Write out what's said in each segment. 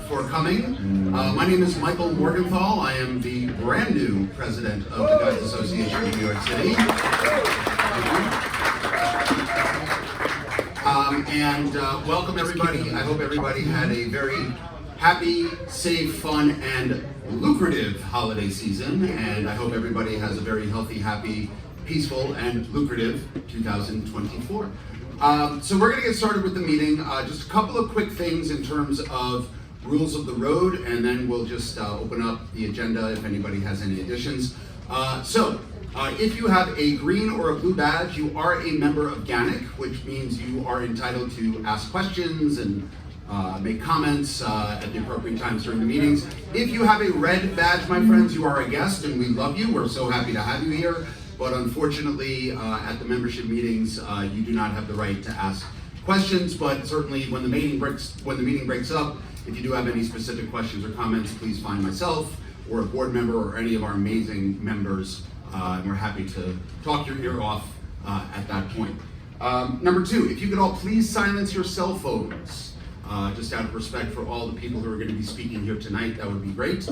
for coming. My name is Michael Morgenthal. I am the brand new president of the Guys Association of New York City. Welcome everybody. I hope everybody had a very happy, safe, fun, and lucrative holiday season. And I hope everybody has a very healthy, happy, peaceful, and lucrative 2024. So we're going to get started with the meeting. Just a couple of quick things in terms of rules of the road, and then we'll just open up the agenda if anybody has any additions. If you have a green or a blue badge, you are a member of GANYC, which means you are entitled to ask questions and make comments at the appropriate times during the meetings. If you have a red badge, my friends, you are a guest, and we love you. We're so happy to have you here. But unfortunately, at the membership meetings, you do not have the right to ask questions. But certainly, when the meeting breaks up, if you do have any specific questions or comments, please find myself or a board member or any of our amazing members, and we're happy to talk your ear off at that point. Number two, if you could all please silence your cell phones, just out of respect for all the people who are going to be speaking here tonight, that would be great.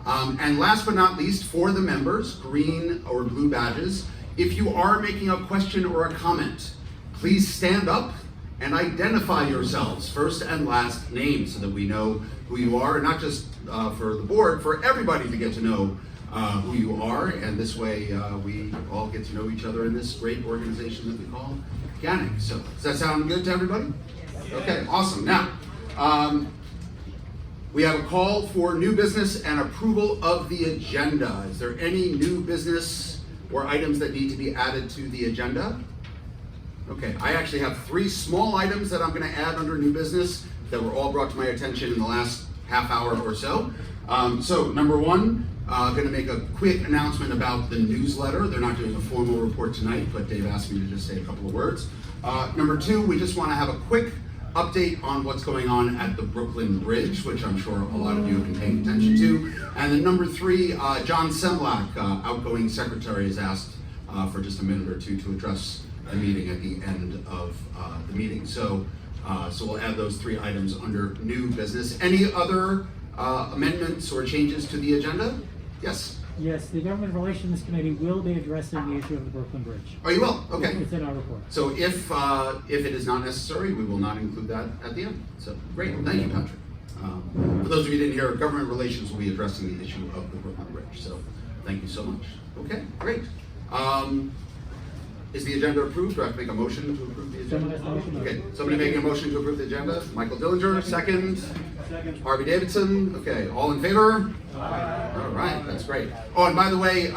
And last but not least, for the members, green or blue badges, if you are making a question or a comment, please stand up and identify yourselves, first and last name, so that we know who you are, not just for the board, for everybody to get to know who you are, and this way we all get to know each other in this great organization that we call GANYC. So does that sound good to everybody? Yes. Okay, awesome. Now, we have a call for new business and approval of the agenda. Is there any new business or items that need to be added to the agenda? Okay, I actually have 3 small items that I'm going to add under new business that were all brought to my attention in the last half hour or so. Number one, going to make a quick announcement about the newsletter. They're not doing a formal report tonight, but Dave asked me to just say a couple of words. Number 2, we just want to have a quick update on what's going on at the Brooklyn Bridge, which I'm sure a lot of you have been paying attention to. And then number 3, John Semlak, outgoing secretary, has asked for just a minute or two to address the meeting at the end of the meeting. So we'll add those 3 items under new business. Any other amendments or changes to the agenda? Yes? Yes, the Government Relations Committee will be addressing the issue of the Brooklyn Bridge. Oh, you will? Okay. It's in our report. So if it is not necessary, we will not include that at the end. So great, thank you, Patrick. For those of you who didn't hear, Government Relations will be addressing the issue of the Brooklyn Bridge. So thank you so much. Okay, great. Is the agenda approved? Do I have to make a motion to approve the agenda? Okay, somebody making a motion to approve the agenda? Michael Dillinger, second. Harvey Davidson. Okay, all in favor? Aye. All right, that's great. Oh, and by the way,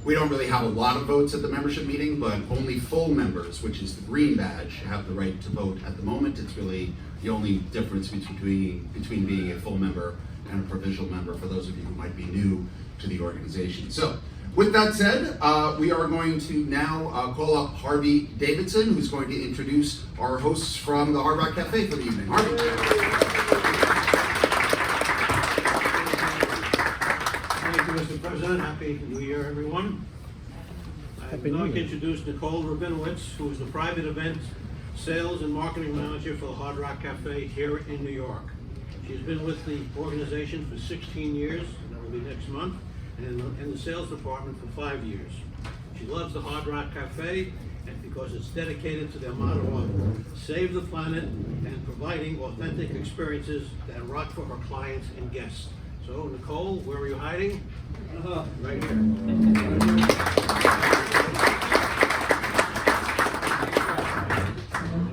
we don't really have a lot of votes at the membership meeting, but only full members, which is the green badge, have the right to vote at the moment. It's really the only difference between being a full member and a provisional member for those of you who might be new to the organization. So, with that said, we are going to now call up Harvey Davidson, who's going to introduce our hosts from the Hard Rock Cafe for the evening. Harvey. Thank you, Mr. President. Happy New Year, everyone. I'd like to introduce Nicole Rabinowitz, who is the private event sales and marketing manager for the Hard Rock Cafe here in New York. She's been with the organization for 16 years, and that will be next month, and in the sales department for 5 years. She loves the Hard Rock Cafe and because it's dedicated to their motto of save the planet and providing authentic experiences that rock for her clients and guests. So, Nicole, where are you hiding? Right here.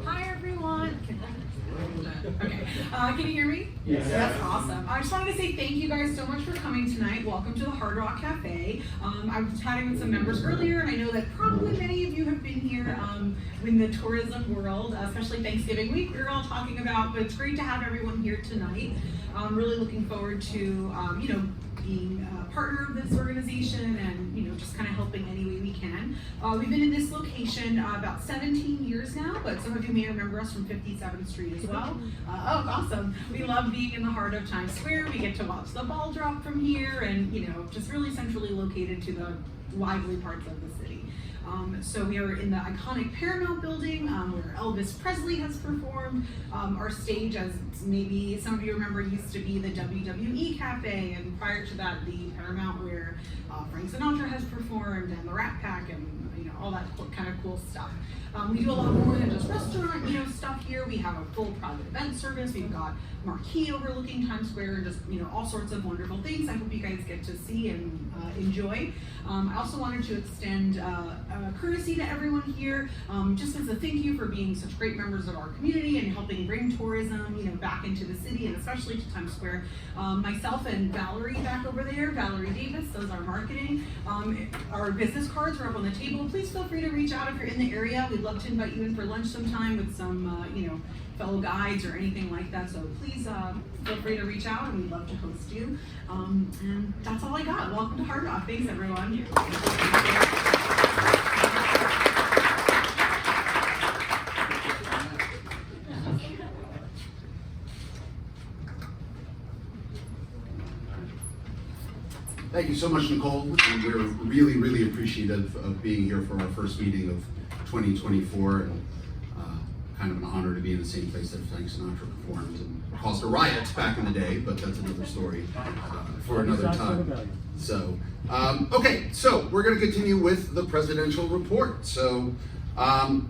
Hi, everyone. Okay. Can you hear me? Yes. That's awesome. I just wanted to say thank you guys so much for coming tonight. Welcome to the Hard Rock Cafe. I was chatting with some members earlier, and I know that probably many of you have been here in the tourism world, especially Thanksgiving week. We were all talking about, but it's great to have everyone here tonight. I'm really looking forward to, being a partner of this organization and, just kind of helping any way we can. We've been in this location about 17 years now, but some of you may remember us from 57th Street as well. Oh, awesome. We love being in the heart of Times Square. We get to watch the ball drop from here and, just really centrally located to the lively parts of the city. So we are in the iconic Paramount building where Elvis Presley has performed. Our stage, as maybe some of you remember, used to be the WWE Cafe, and prior to that, the Paramount where Frank Sinatra has performed, and the Rat Pack, and all that kind of cool stuff. We do a lot more than just restaurant, stuff here. We have a full private event service. We've got marquee overlooking Times Square, and just all sorts of wonderful things. I hope you guys get to see and enjoy. I also wanted to extend courtesy to everyone here, just as a thank you for being such great members of our community and helping bring tourism, back into the city, and especially to Times Square. Myself and Valerie back over there, Valerie Davis does our marketing. Our business cards are up on the table. Please feel free to reach out if you're in the area. We'd love to invite you in for lunch sometime with some, fellow guides or anything like that. So please feel free to reach out, and we'd love to host you. And that's all I got. Welcome to Hard Rock. Thanks, everyone. Thank you so much, Nicole. And we're really, really appreciative of being here for our first meeting of 2024. And kind of an honor to be in the same place that Frank Sinatra performed and caused a riot back in the day, but that's another story for another time. So, okay, so we're going to continue with the presidential report. So,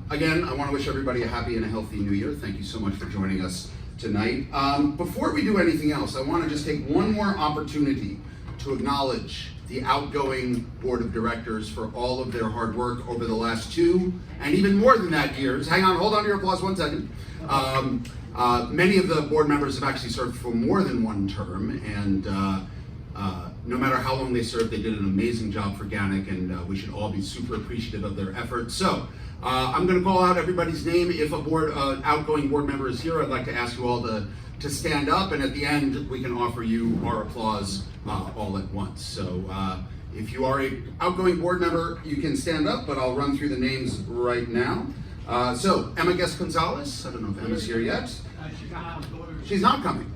again, I want to wish everybody a happy and a healthy new year. Thank you so much for joining us tonight. Before we do anything else, I want to just take one more opportunity to acknowledge the outgoing board of directors for all of their hard work over the last 2 and even more than that years. Hang on, hold on to your applause 1 second. Many of the board members have actually served for more than 1 term, and no matter how long they served, they did an amazing job for GANYC, and we should all be super appreciative of their efforts. So I'm going to call out everybody's name. If a outgoing board member is here, I'd like to ask you all to stand up, and at the end we can offer you our applause all at once. So if you are an outgoing board member, you can stand up, but I'll run through the names right now. So Emma Guest-Gonzalez, I don't know if Emma's here yet. She's not coming.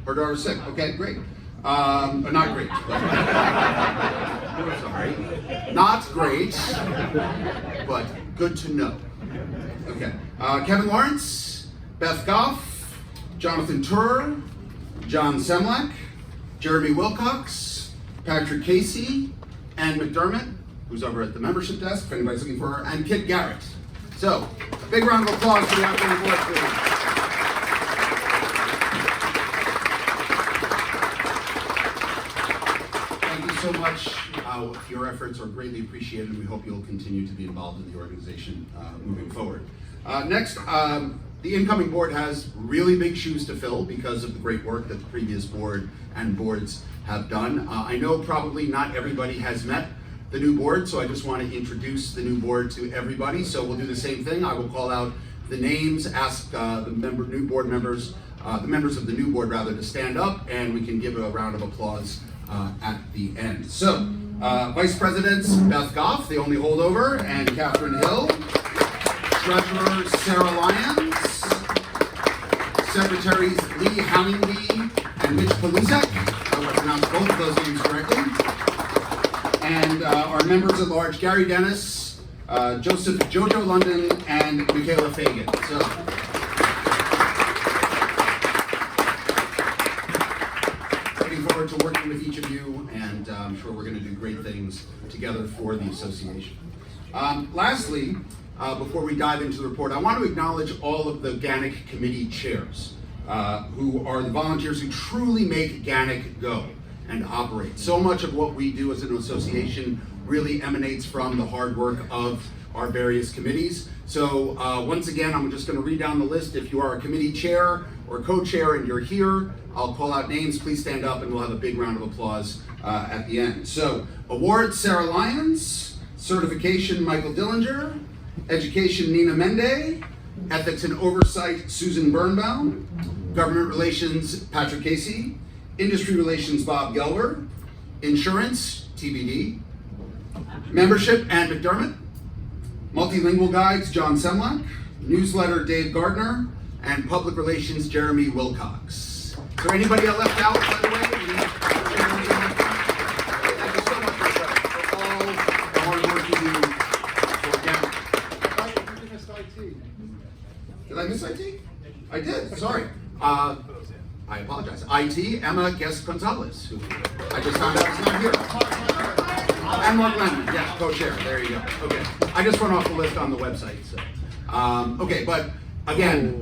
Her daughter's sick. Okay, great. Not great. Sorry. Not great, but good to know. Okay. Kevin Lawrence, Beth Goff, Jonathan Turer, John Semlak, Jeremy Wilcox, Patrick Casey, Ann McDermott, who's over at the membership desk, if anybody's looking for her, and Kit Garrett. So, big round of applause for the outgoing board, please. Thank you so much. Your efforts are greatly appreciated, and we hope you'll continue to be involved in the organization moving forward. Next, the incoming board has really big shoes to fill because of the great work that the previous board and boards have done. I know probably not everybody has met the new board, so I just want to introduce the new board to everybody. So we'll do the same thing. I will call out the names, ask the members of the new board rather, to stand up, and we can give a round of applause at the end. So, Vice Presidents Beth Goff, the only holdover, and Catherine Hill. Treasurer Sarah Lyons. Secretaries Lee Hammingy and Mitch Paluzek. I hope I pronounced both of those names correctly. And our members at large, Gary Dennis, Joseph Jojo London, and Michaela Fagan. So, looking forward to working with each of you, and I'm sure we're going to do great things together for the association. Lastly, before we dive into the report, I want to acknowledge all of the GANYC committee chairs, who are the volunteers who truly make GANYC go and operate. So much of what we do as an association really emanates from the hard work of our various committees. So once again, I'm just going to read down the list. If you are a committee chair or co-chair and you're here, I'll call out names. Please stand up, and we'll have a big round of applause at the end. So, awards, Sarah Lyons. Certification, Michael Dillinger. Education, Nina Mende. Ethics and Oversight, Susan Birnbaum. Government Relations, Patrick Casey. Industry Relations, Bob Gelber. Insurance, TBD. Membership, Ann McDermott. Multilingual Guides, John Semlak. Newsletter, Dave Gardner. And Public Relations, Jeremy Wilcox. Is there anybody I left out, by the way? Thank you so much for all I miss IT? I did, sorry. I apologize. IT, Emma Guest-Gonzalez, who I just found out is not here. And Mark Lemon, yeah, co-chair, there you go. Okay, I just went off the list on the website, so. Okay, but again,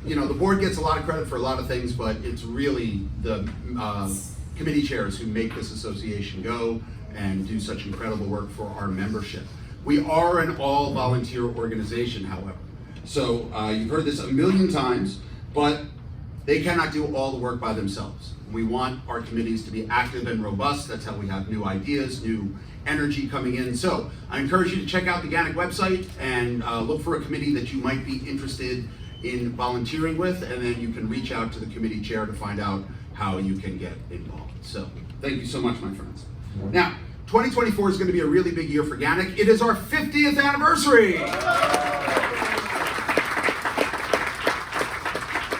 you know, the board gets a lot of credit for a lot of things, but it's really the committee chairs who make this association go and do such incredible work for our membership. We are an all-volunteer organization, however. So you've heard this a million times, but they cannot do all the work by themselves. We want our committees to be active and robust. That's how we have new ideas, new energy coming in. So I encourage you to check out the GANYC website and look for a committee that you might be interested in volunteering with, and then you can reach out to the committee chair to find out how you can get involved. So thank you so much, my friends. Now, 2024 is going to be a really big year for GANYC. It is our 50th anniversary.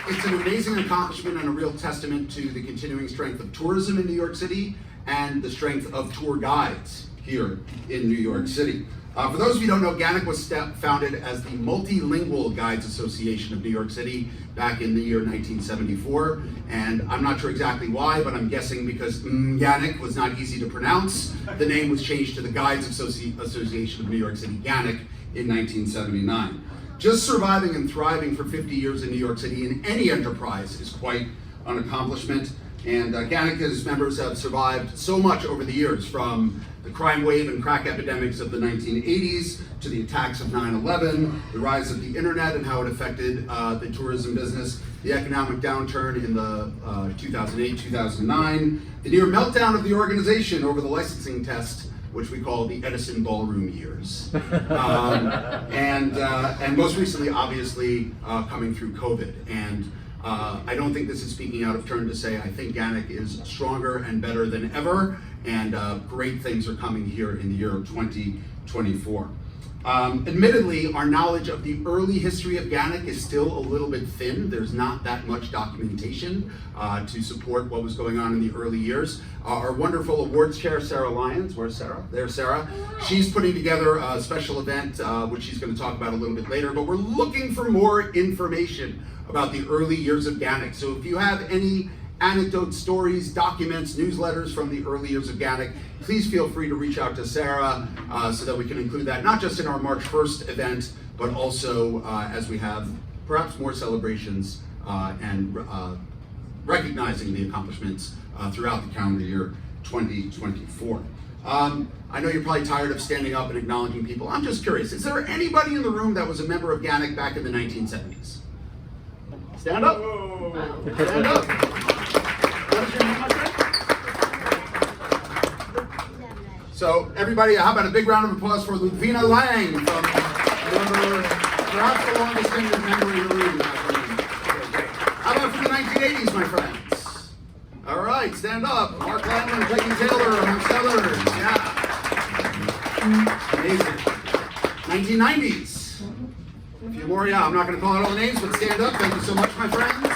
It's an amazing accomplishment and a real testament to the continuing strength of tourism in New York City and the strength of tour guides here in New York City. For those of you who don't know, GANYC was founded as the Multilingual Guides Association of New York City back in the year 1974. And I'm not sure exactly why, but I'm guessing because GANYC was not easy to pronounce, the name was changed to the Guides Association of New York City, GANYC, in 1979. Just surviving and thriving for 50 years in New York City in any enterprise is quite an accomplishment. And GANYC and its members have survived so much over the years, from the crime wave and crack epidemics of the 1980s to the attacks of 9/11, the rise of the internet and how it affected the tourism business, the economic downturn in the 2008-2009, the near meltdown of the organization over the licensing test, which we call the Edison Ballroom years. And most recently, obviously, coming through COVID. And I don't think this is speaking out of turn to say I think GANYC is stronger and better than ever, and great things are coming here in the year of 2024. Admittedly, our knowledge of the early history of GANYC is still a little bit thin. There's not that much documentation to support what was going on in the early years. Our wonderful awards chair, Sarah Lyons, where's Sarah? There's Sarah. She's putting together a special event, which she's going to talk about a little bit later, but we're looking for more information about the early years of GANYC. So if you have any anecdotes, stories, documents, newsletters from the early years of GANYC, please feel free to reach out to Sarah so that we can include that, not just in our March 1st event, but also as we have perhaps more celebrations and recognizing the accomplishments throughout the calendar year 2024. I know you're probably tired of standing up and acknowledging people. I'm just curious, is there anybody in the room that was a member of GANYC back in the 1970s? Stand up. Stand up. What is your name, my friend? So everybody, how about a big round of applause for Ludvina Lang, from perhaps the longest tenured member in the room. How about from the 1980s, my friends? All right, stand up. Mark Landman, Peggy Taylor, amongst others. Yeah. Amazing. 1990s. A few more, yeah, I'm not going to call out all the names, but stand up. Thank you so much, my friends.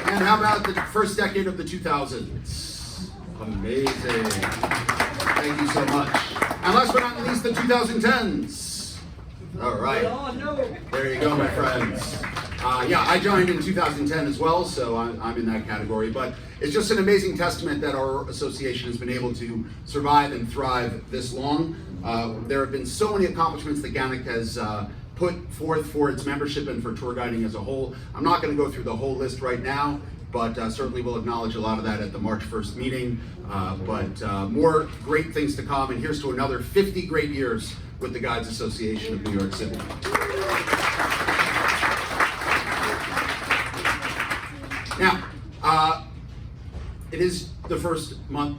And how about the first decade of the 2000s? Amazing. Thank you so much. And last but not least, the 2010s. All right. There you go, my friends. Yeah, I joined in 2010 as well, so I'm in that category. But it's just an amazing testament that our association has been able to survive and thrive this long. There have been so many accomplishments that GANYC has put forth for its membership and for tour guiding as a whole. I'm not going to go through the whole list right now, but certainly we'll acknowledge a lot of that at the March 1st meeting. But more great things to come, and here's to another 50 great years with the Guides Association of New York City. Now, it is the first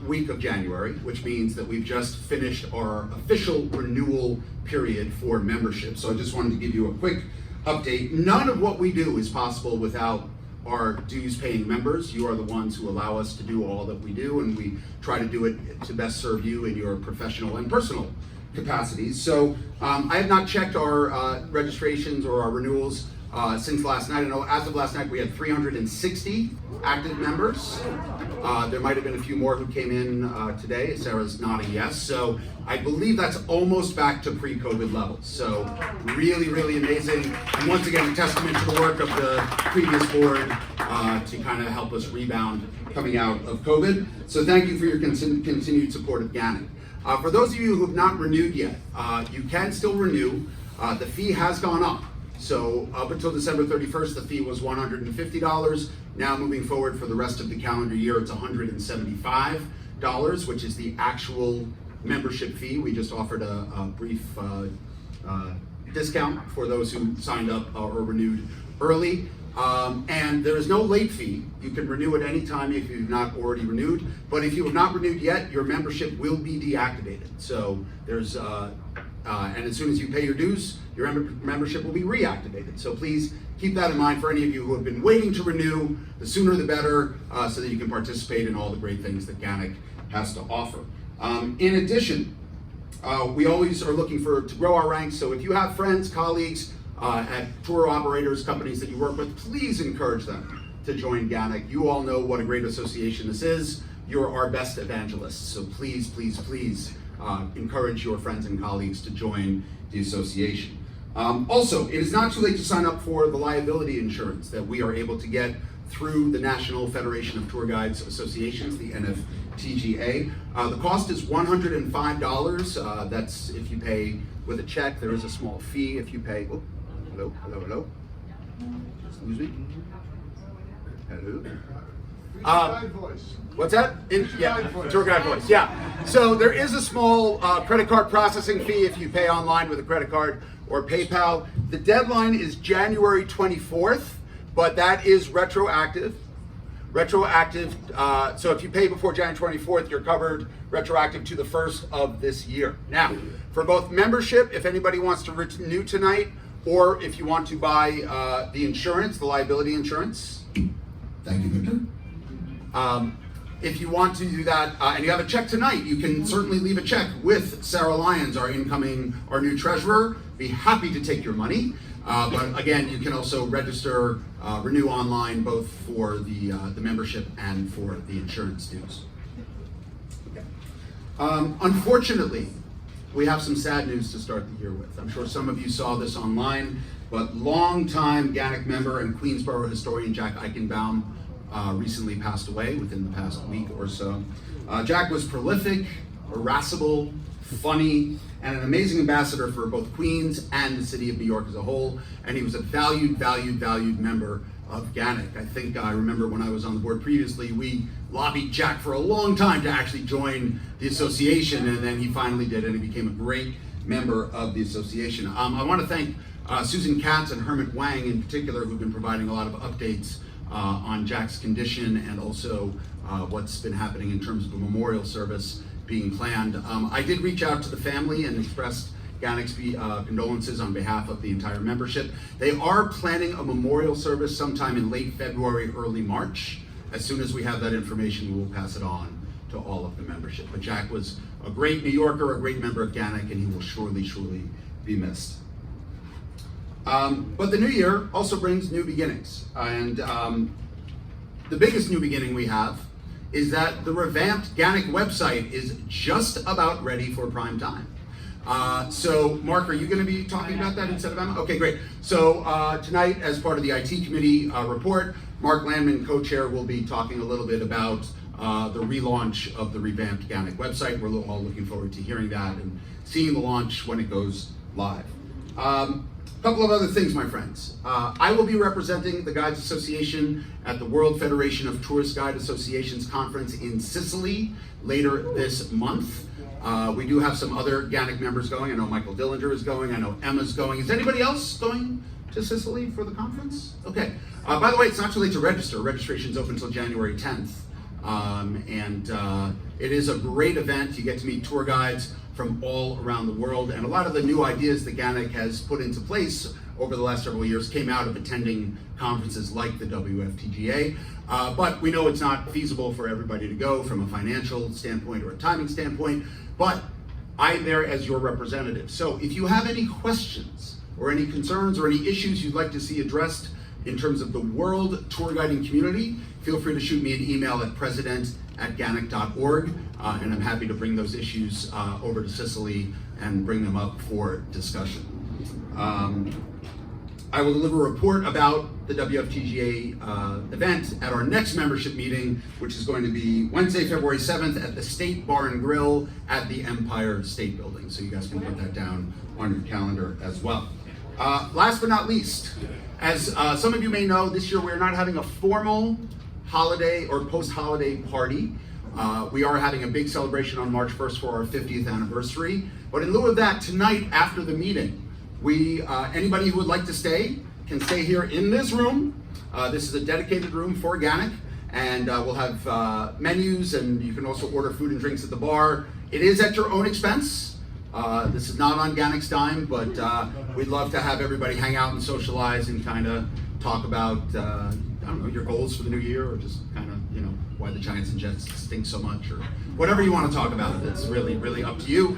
week of January, which means that we've just finished our official renewal period for membership. So I just wanted to give you a quick update. None of what we do is possible without our dues-paying members. You are the ones who allow us to do all that we do, and we try to do it to best serve you in your professional and personal capacities. So I have not checked our registrations or our renewals since last night. I know as of last night we had 360 active members. There might have been a few more who came in today. Sarah's nodding yes. So I believe that's almost back to pre-COVID levels. So really, really amazing. And once again, a testament to the work of the previous board to kind of help us rebound coming out of COVID. So thank you for your continued support of GANYC. For those of you who have not renewed yet, you can still renew. The fee has gone up. So up until December 31st, the fee was $150. Now moving forward for the rest of the calendar year, it's $175, which is the actual membership fee. We just offered a brief discount for those who signed up or renewed early. And there is no late fee. You can renew at any time if you've not already renewed. But if you have not renewed yet, your membership will be deactivated. So there's, and as soon as you pay your dues, your membership will be reactivated. So please keep that in mind for any of you who have been waiting to renew. The sooner the better, so that you can participate in all the great things that GANYC has to offer. In addition, we always are looking to grow our ranks. So if you have friends, colleagues, at tour operators, companies that you work with, please encourage them to join GANYC. You all know what a great association this is. You're our best evangelists. So please, please, please encourage your friends and colleagues to join the association. Also, it is not too late to sign up for the liability insurance that we are able to get through the National Federation of Tour Guides Associations, the NFTGA. The cost is $105. That's if you pay with a check. There is a small fee if you pay. Oh, hello, hello, hello. Excuse me. Hello. What's that? Tour guide voice. Yeah. So there is a small credit card processing fee if you pay online with a credit card or PayPal. The deadline is January 24th, but that is retroactive. So if you pay before January 24th, you're covered retroactive to the 1st of this year. Now, for both membership, if anybody wants to renew tonight, or if you want to buy the insurance, the liability insurance. Thank you, Victor. If you want to do that, and you have a check tonight, you can certainly leave a check with Sarah Lyons, our new treasurer. Be happy to take your money. But again, you can also register, renew online, both for the membership and for the insurance dues. Okay. Unfortunately, we have some sad news to start the year with. I'm sure some of you saw this online, but longtime GANYC member and Queensborough historian Jack Eichenbaum recently passed away within the past week or so. Jack was prolific, irascible, funny, and an amazing ambassador for both Queens and the city of New York as a whole, and he was a valued member of GANYC. I think I remember when I was on the board previously, we lobbied Jack for a long time to actually join the association, and then he finally did, and he became a great member of the association. I want to thank Susan Katz and Hermit Wang in particular, who've been providing a lot of updates on Jack's condition and also what's been happening in terms of a memorial service being planned. I did reach out to the family and expressed GANYC's condolences on behalf of the entire membership. They are planning a memorial service sometime in late February, early March. As soon as we have that information, we will pass it on to all of the membership. But Jack was a great New Yorker, a great member of GANYC, and he will surely be missed. But the new year also brings new beginnings. And the biggest new beginning we have is that the revamped GANYC website is just about ready for prime time. So Mark, are you going to be talking about that instead of Emma? Okay, great. So tonight, as part of the IT committee report, Mark Landman, co-chair, will be talking a little bit about the relaunch of the revamped GANYC website. We're all looking forward to hearing that and seeing the launch when it goes live. A couple of other things, my friends. I will be representing the Guides Association at the World Federation of Tourist Guide Associations Conference in Sicily later this month. We do have some other GANYC members going. I know Michael Dillinger is going. I know Emma's going. Is anybody else going to Sicily for the conference? Okay. By the way, it's not too late to register. Registration's open until January 10th. It is a great event. You get to meet tour guides from all around the world, and a lot of the new ideas that GANYC has put into place over the last several years came out of attending conferences like the WFTGA, but we know it's not feasible for everybody to go from a financial standpoint or a timing standpoint, but I'm there as your representative. So if you have any questions or any concerns or any issues you'd like to see addressed in terms of the world tour guiding community, feel free to shoot me an email at president@ganyc.org, and I'm happy to bring those issues over to Cicely and bring them up for discussion. I will deliver a report about the WFTGA event at our next membership meeting, which is going to be Wednesday, February 7th at the State Bar and Grill at the Empire State Building. So you guys can put that down on your calendar as well. Last but not least, as some of you may know, this year we're not having a formal holiday or post-holiday party. We are having a big celebration on March 1st for our 50th anniversary. But in lieu of that, tonight after the meeting, anybody who would like to stay can stay here in this room. This is a dedicated room for GANYC, and we'll have menus, and you can also order food and drinks at the bar. It is at your own expense. This is not on GANYC's dime, but we'd love to have everybody hang out and socialize and kind of talk about, I don't know, your goals for the new year, or just kind of, you know, why the Giants and Jets stink so much, or whatever you want to talk about. It's really, really up to you.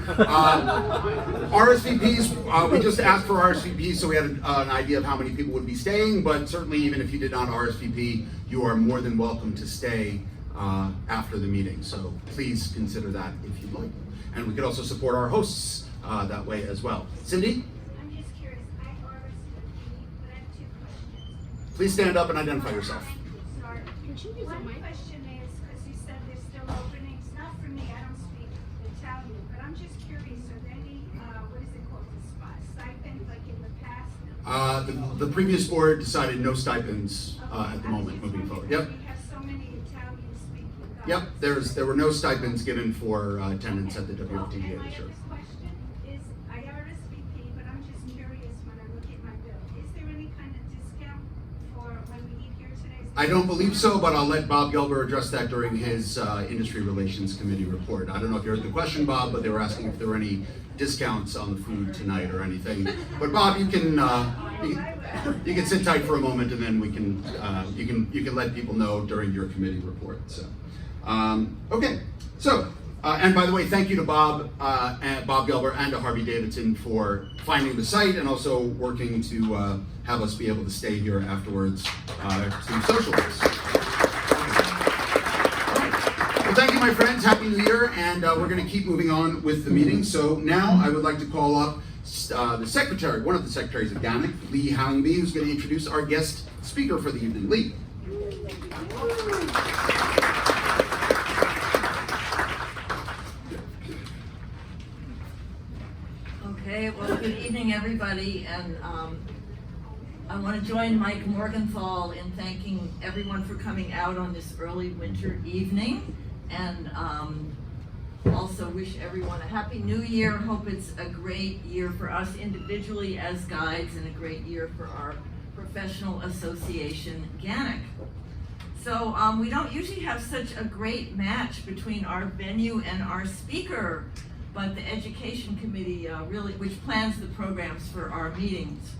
RSVPs, we just asked for RSVPs, so we had an idea of how many people would be staying, but certainly even if you did not RSVP, you are more than welcome to stay after the meeting. So please consider that if you'd like. And we could also support our hosts that way as well. Cindy? I'm just curious, I RSVP, but I have two questions. Please stand up and identify yourself. Sorry. One question is, because you said there's still openings, not for me, I don't speak Italian, but I'm just curious, are there any, what is it called, stipends like in the past? The previous board decided no stipends at the moment moving forward. Yep. We have so many Italian-speaking guys. Yep, there were no stipends given for attendance at the WFTGA And my this year. other question is, I RSVP, but I'm just curious when I look at my bill, is there any kind of discount for when we eat here today? I don't believe so, but I'll let Bob Gelber address that during his Industry Relations Committee report. I don't know if you heard the question, Bob, but they were asking if there were any discounts on the food tonight or anything. But Bob, you can sit tight for a moment, and then we can you can let people know during your committee report. So, okay. So, and by the way, thank you to Bob Gelber and to Harvey Davidson for finding the site and also working to have us be able to stay here afterwards to socialize. Well, thank you, my friends. Happy New Year, and we're going to keep moving on with the meeting. So now I would like to call up the secretary, one of the secretaries of GANYC, Lee Howingby, who's going to introduce our guest speaker for the evening. Lee. Okay, well, good evening, everybody, and I want to join Mike Morgenthau in thanking everyone for coming out on this early winter evening, and also wish everyone a happy new year. Hope it's a great year for us individually as guides and a great year for our professional association, GANYC. So we don't usually have such a great match between our venue and our speaker, but the Education Committee which plans the programs for our meetings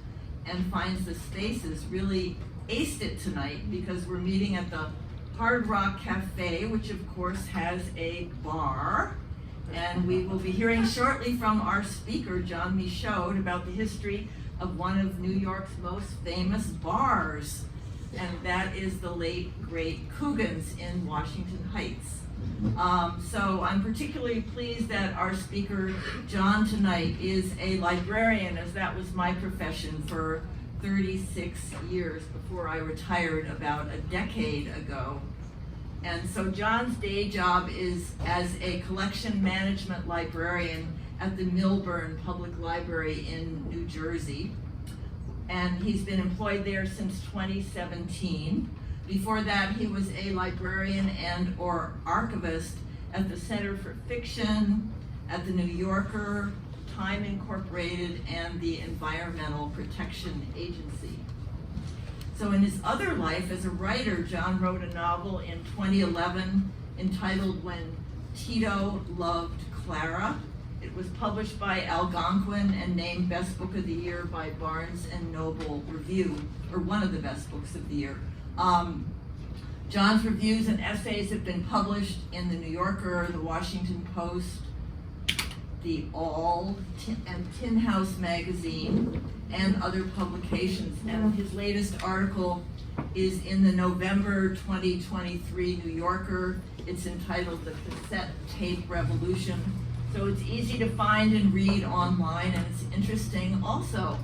and finds the spaces, really aced it tonight because we're meeting at the Hard Rock Cafe, which of course has a bar. And we will be hearing shortly from our speaker, John Michaud, about the history of one of New York's most famous bars. And that is the late, great Coogan's in Washington Heights. So I'm particularly pleased that our speaker, John, tonight is a librarian, as that was my profession for 36 years before I retired about a decade ago. And so John's day job is as a collection management librarian at the Milburn Public Library in New Jersey. And he's been employed there since 2017. Before that, he was a librarian and/or archivist at the Center for Fiction, at the New Yorker, Time Incorporated, and the Environmental Protection Agency. So in his other life as a writer, John wrote a novel in 2011 entitled When Tito Loved Clara. It was published by Algonquin and named Best Book of the Year by Barnes and Noble Review, or one of the best books of the year. John's reviews and essays have been published in the New Yorker, the Washington Post, the All, and Tin House magazine, and other publications. And his latest article is in the November 2023 New Yorker. It's entitled The Cassette Tape Revolution. So it's easy to find and read online, and it's interesting also.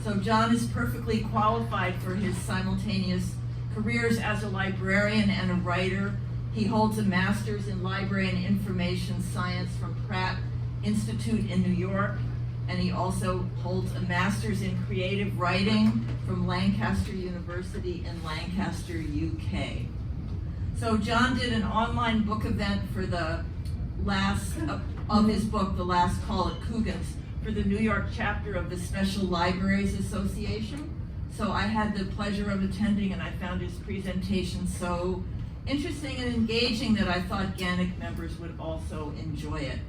So John is perfectly qualified for his simultaneous careers as a librarian and a writer. He holds a master's in library and information science from Pratt Institute in New York, and he also holds a master's in creative writing from Lancaster University in Lancaster, UK. So John did an online book event for the last of his book, The Last Call at Coogan's, for the New York chapter of the Special Libraries Association. So I had the pleasure of attending, and I found his presentation so interesting and engaging that I thought GANYC members would also enjoy it.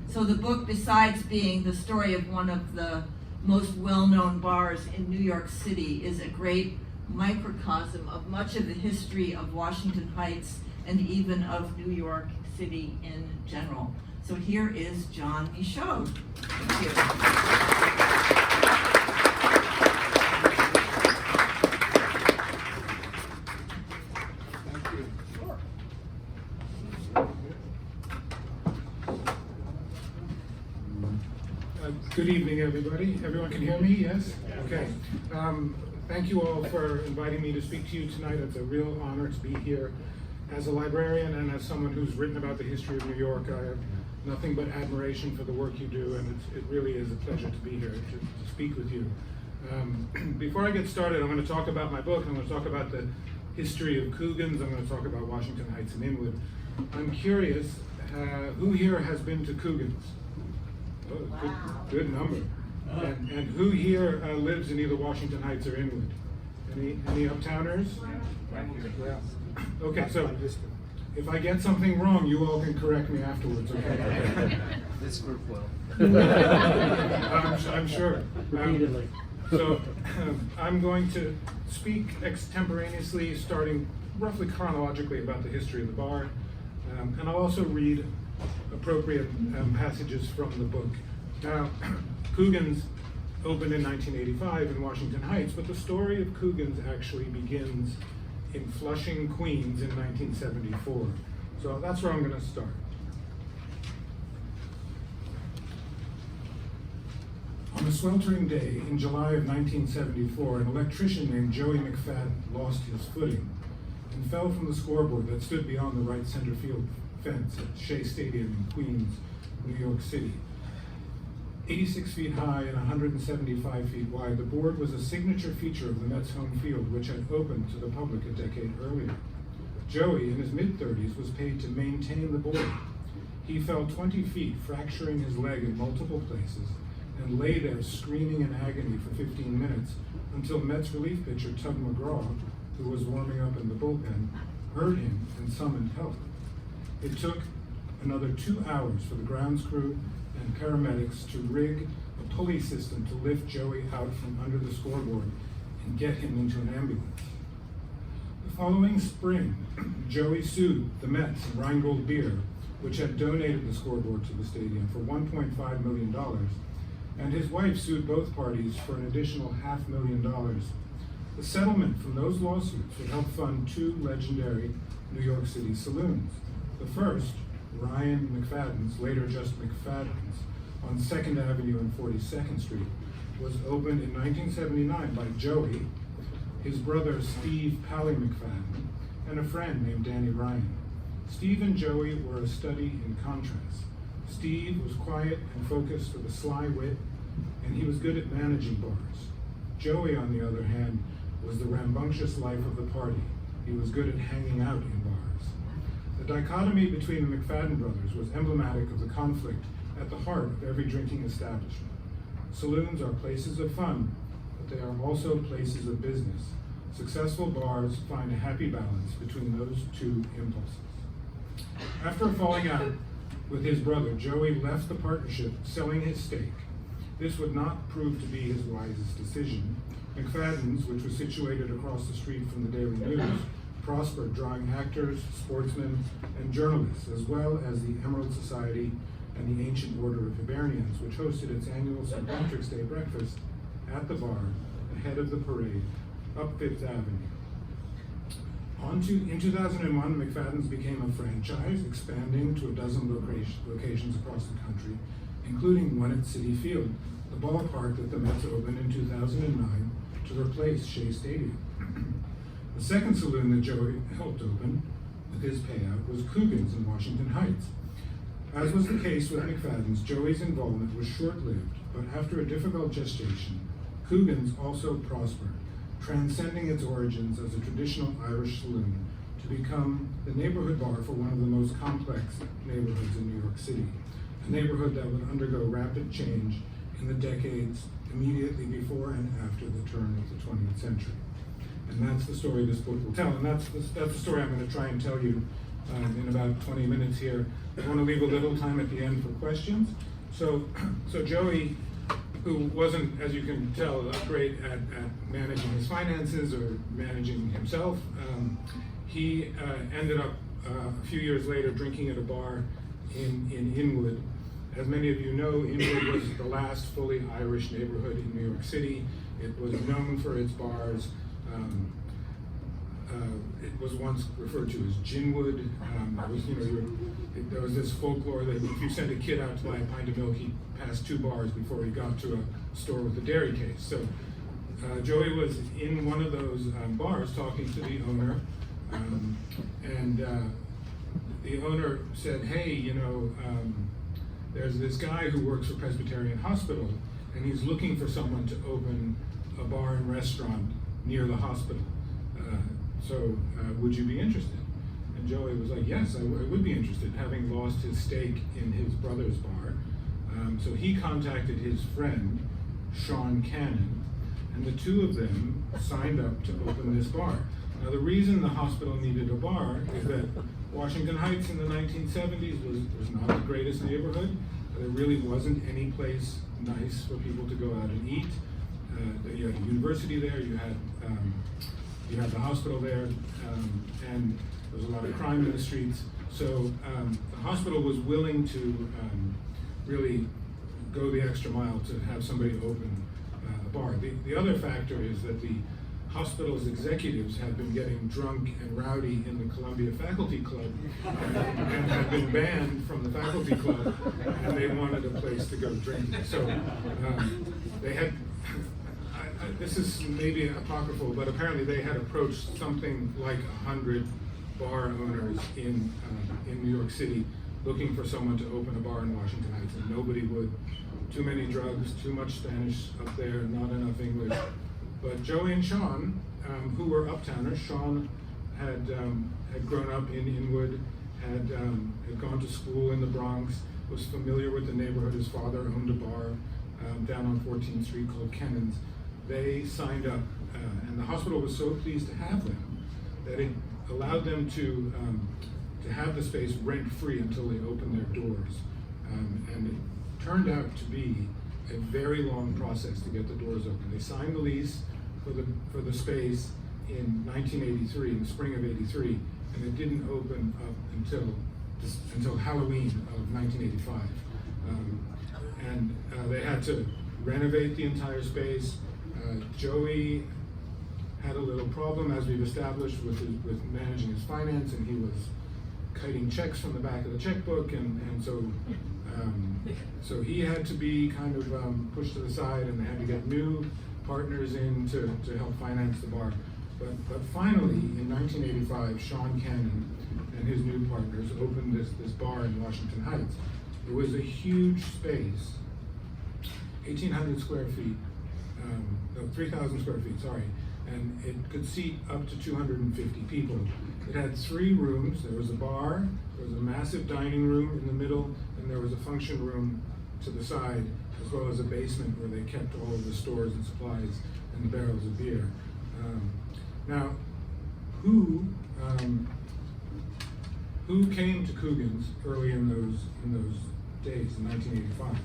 So the book, besides being the story of one of the most well-known bars in New York City, is a great microcosm of much of the history of Washington Heights and even of New York City in general. So here is John Michaud. Thank you. Good evening, everybody. Everyone can hear me, yes? Okay. Thank you all for inviting me to speak to you tonight. It's a real honor to be here. As a librarian and as someone who's written about the history of New York, I have nothing but admiration for the work you do, and it really is a pleasure to be here to speak with you. Before I get started, I'm going to talk about my book. I'm going to talk about the history of Coogan's. I'm going to talk about Washington Heights and Inwood. I'm curious, who here has been to Coogan's? Oh, good number. And who here lives in either Washington Heights or Inwood? Any uptowners? Yeah. Okay, so if I get something wrong, you all can correct me afterwards, okay? This group will. I'm sure. Repeatedly. So I'm going to speak extemporaneously, starting roughly chronologically about the history of the bar, and I'll also read appropriate passages from the book. Now, Coogan's opened in 1985 in Washington Heights, but the story of Coogan's actually begins in Flushing, Queens in 1974. So that's where I'm going to start. On a sweltering day in July of 1974, an electrician named Joey McFadden lost his footing and fell from the scoreboard that stood beyond the right center field fence at Shea Stadium in Queens, New York City. 86 feet high and 175 feet wide, the board was a signature feature of the Mets' home field, which had opened to the public a decade earlier. Joey, in his mid-30s, was paid to maintain the board. He fell 20 feet, fracturing his leg in multiple places, and lay there screaming in agony for 15 minutes until Mets relief pitcher Tug McGraw, who was warming up in the bullpen, heard him and summoned help. It took another 2 hours for the grounds crew and paramedics to rig a pulley system to lift Joey out from under the scoreboard and get him into an ambulance. The following spring, Joey sued the Mets and Rheingold Beer, which had donated the scoreboard to the stadium, for $1.5 million, and his wife sued both parties for an additional $500,000. The settlement from those lawsuits would help fund 2 legendary New York City saloons. The first, Ryan McFadden's, later just McFadden's, on 2nd Avenue and 42nd Street, was opened in 1979 by Joey, his brother Steve Pally McFadden, and a friend named Danny Ryan. Steve and Joey were a study in contrast. Steve was quiet and focused with a sly wit, and he was good at managing bars. Joey, on the other hand, was the rambunctious life of the party. He was good at hanging out in bars. The dichotomy between the McFadden brothers was emblematic of the conflict at the heart of every drinking establishment. Saloons are places of fun, but they are also places of business. Successful bars find a happy balance between those 2 impulses. After a falling out with his brother, Joey left the partnership, selling his stake. This would not prove to be his wisest decision. McFadden's, which was situated across the street from the Daily News, prospered, drawing actors, sportsmen, and journalists, as well as the Emerald Society and the Ancient Order of Hibernians, which hosted its annual St. Patrick's Day breakfast at the bar ahead of the parade up Fifth Avenue. In 2001, McFadden's became a franchise, expanding to a dozen locations across the country, including one at Citi Field, the ballpark that the Mets opened in 2009 to replace Shea Stadium. The second saloon that Joey helped open with his payout was Coogan's in Washington Heights. As was the case with McFadden's, Joey's involvement was short-lived, but after a difficult gestation, Coogan's also prospered, transcending its origins as a traditional Irish saloon to become the neighborhood bar for one of the most complex neighborhoods in New York City, a neighborhood that would undergo rapid change in the decades immediately before and after the turn of the 20th century. And that's the story this book will tell, and that's the story I'm going to try and tell you in about 20 minutes here. I want to leave a little time at the end for questions. So Joey, who wasn't, as you can tell, great at managing his finances or managing himself, he ended up a few years later drinking at a bar in Inwood. As many of you know, Inwood was the last fully Irish neighborhood in New York City. It was known for its bars. It was once referred to as Ginwood. There was this folklore that if you sent a kid out to buy a pint of milk, he passed 2 bars before he got to a store with a dairy case. So Joey was in one of those bars talking to the owner, and the owner said, "Hey, there's this guy who works for Presbyterian Hospital, and he's looking for someone to open a bar and restaurant near the hospital. Would you be interested?" And Joey was like, "Yes, I would be interested," having lost his stake in his brother's bar. So he contacted his friend, Sean Cannon, and the two of them signed up to open this bar. Now, the reason the hospital needed a bar is that Washington Heights in the 1970s was not the greatest neighborhood. There really wasn't any place nice for people to go out and eat. You had a university there, you had the hospital there, and there was a lot of crime in the streets. So the hospital was willing to really go the extra mile to have somebody open a bar. The other factor is that the hospital's executives had been getting drunk and rowdy in the Columbia Faculty Club and had been banned from the faculty club, and they wanted a place to go drinking. So they had, this is maybe apocryphal, but apparently they had approached something like 100 bar owners in New York City looking for someone to open a bar in Washington Heights, and nobody would. Too many drugs, too much Spanish up there, not enough English. But Joey and Sean, who were uptowners, Sean had grown up in Inwood, had gone to school in the Bronx, was familiar with the neighborhood. His father owned a bar down on 14th Street called Kennan's. They signed up, and the hospital was so pleased to have them that it allowed them to have the space rent-free until they opened their doors. And it turned out to be a very long process to get the doors open. They signed the lease for the space in 1983, in the spring of '83, and it didn't open up until Halloween of 1985. They had to renovate the entire space. Joey had a little problem, as we've established, with managing his finance, and he was kiting checks from the back of the checkbook, and so he had to be kind of pushed to the side, and they had to get new partners in to help finance the bar. But finally, in 1985, Sean Cannon and his new partners opened this bar in Washington Heights. It was a huge space, 1,800 square feet, 3,000 square feet, sorry, and it could seat up to 250 people. It had 3 rooms. There was a bar, there was a massive dining room in the middle, and there was a function room to the side, as well as a basement where they kept all of the stores and supplies and the barrels of beer. Now, who came to Coogan's early in those days in 1985?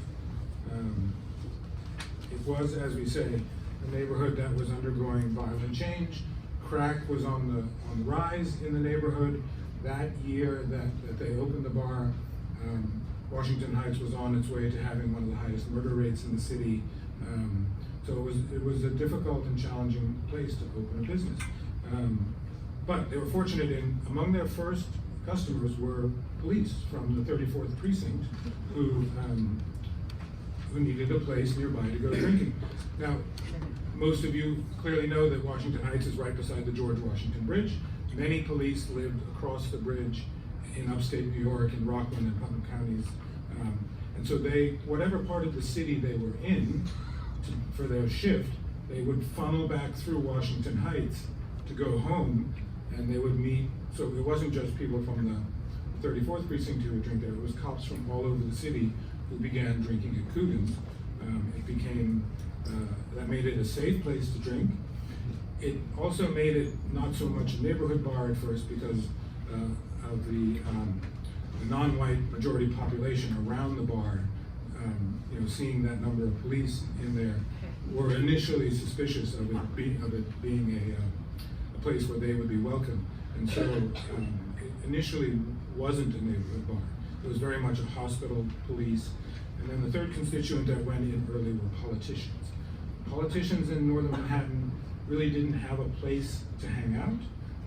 It was, as we say, a neighborhood that was undergoing violent change. Crack was on the rise in the neighborhood. That year that they opened the bar, Washington Heights was on its way to having one of the highest murder rates in the city. So it was a difficult and challenging place to open a business. But they were fortunate among their first customers were police from the 34th precinct who needed a place nearby to go drinking. Now, most of you clearly know that Washington Heights is right beside the George Washington Bridge. Many police lived across the bridge in upstate New York, in Rockland and Putnam counties. And so whatever part of the city they were in for their shift, they would funnel back through Washington Heights to go home, and they would meet. So it wasn't just people from the 34th precinct who would drink there, it was cops from all over the city who began drinking at Coogan's. It became, that made it a safe place to drink. It also made it not so much a neighborhood bar at first because of the non-white majority population around the bar. Seeing that number of police in there, were initially suspicious of it being a place where they would be welcome. And so it initially wasn't a neighborhood bar. It was very much a hospital, police, and then the third constituent that went in early were politicians. Politicians in northern Manhattan really didn't have a place to hang out.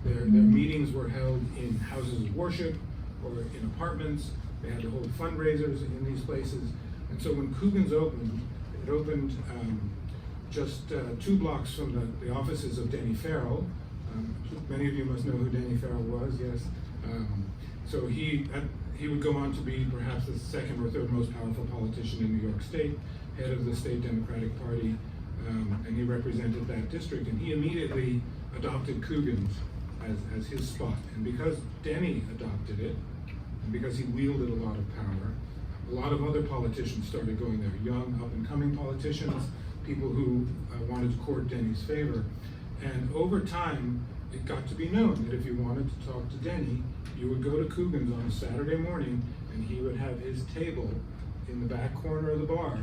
Their meetings were held in houses of worship or in apartments. They had to hold fundraisers in these places. And so when Coogan's opened, it opened just 2 blocks from the offices of Denny Farrell. Many of you must know who Denny Farrell was, yes. So he would go on to be perhaps the second or third most powerful politician in New York State, head of the state Democratic Party, and he represented that district. And he immediately adopted Coogan's as his spot. And because Denny adopted it, and because he wielded a lot of power, a lot of other politicians started going there, young, up-and-coming politicians, people who wanted to court Denny's favor. And over time, it got to be known that if you wanted to talk to Denny, you would go to Coogan's on a Saturday morning, and he would have his table in the back corner of the bar,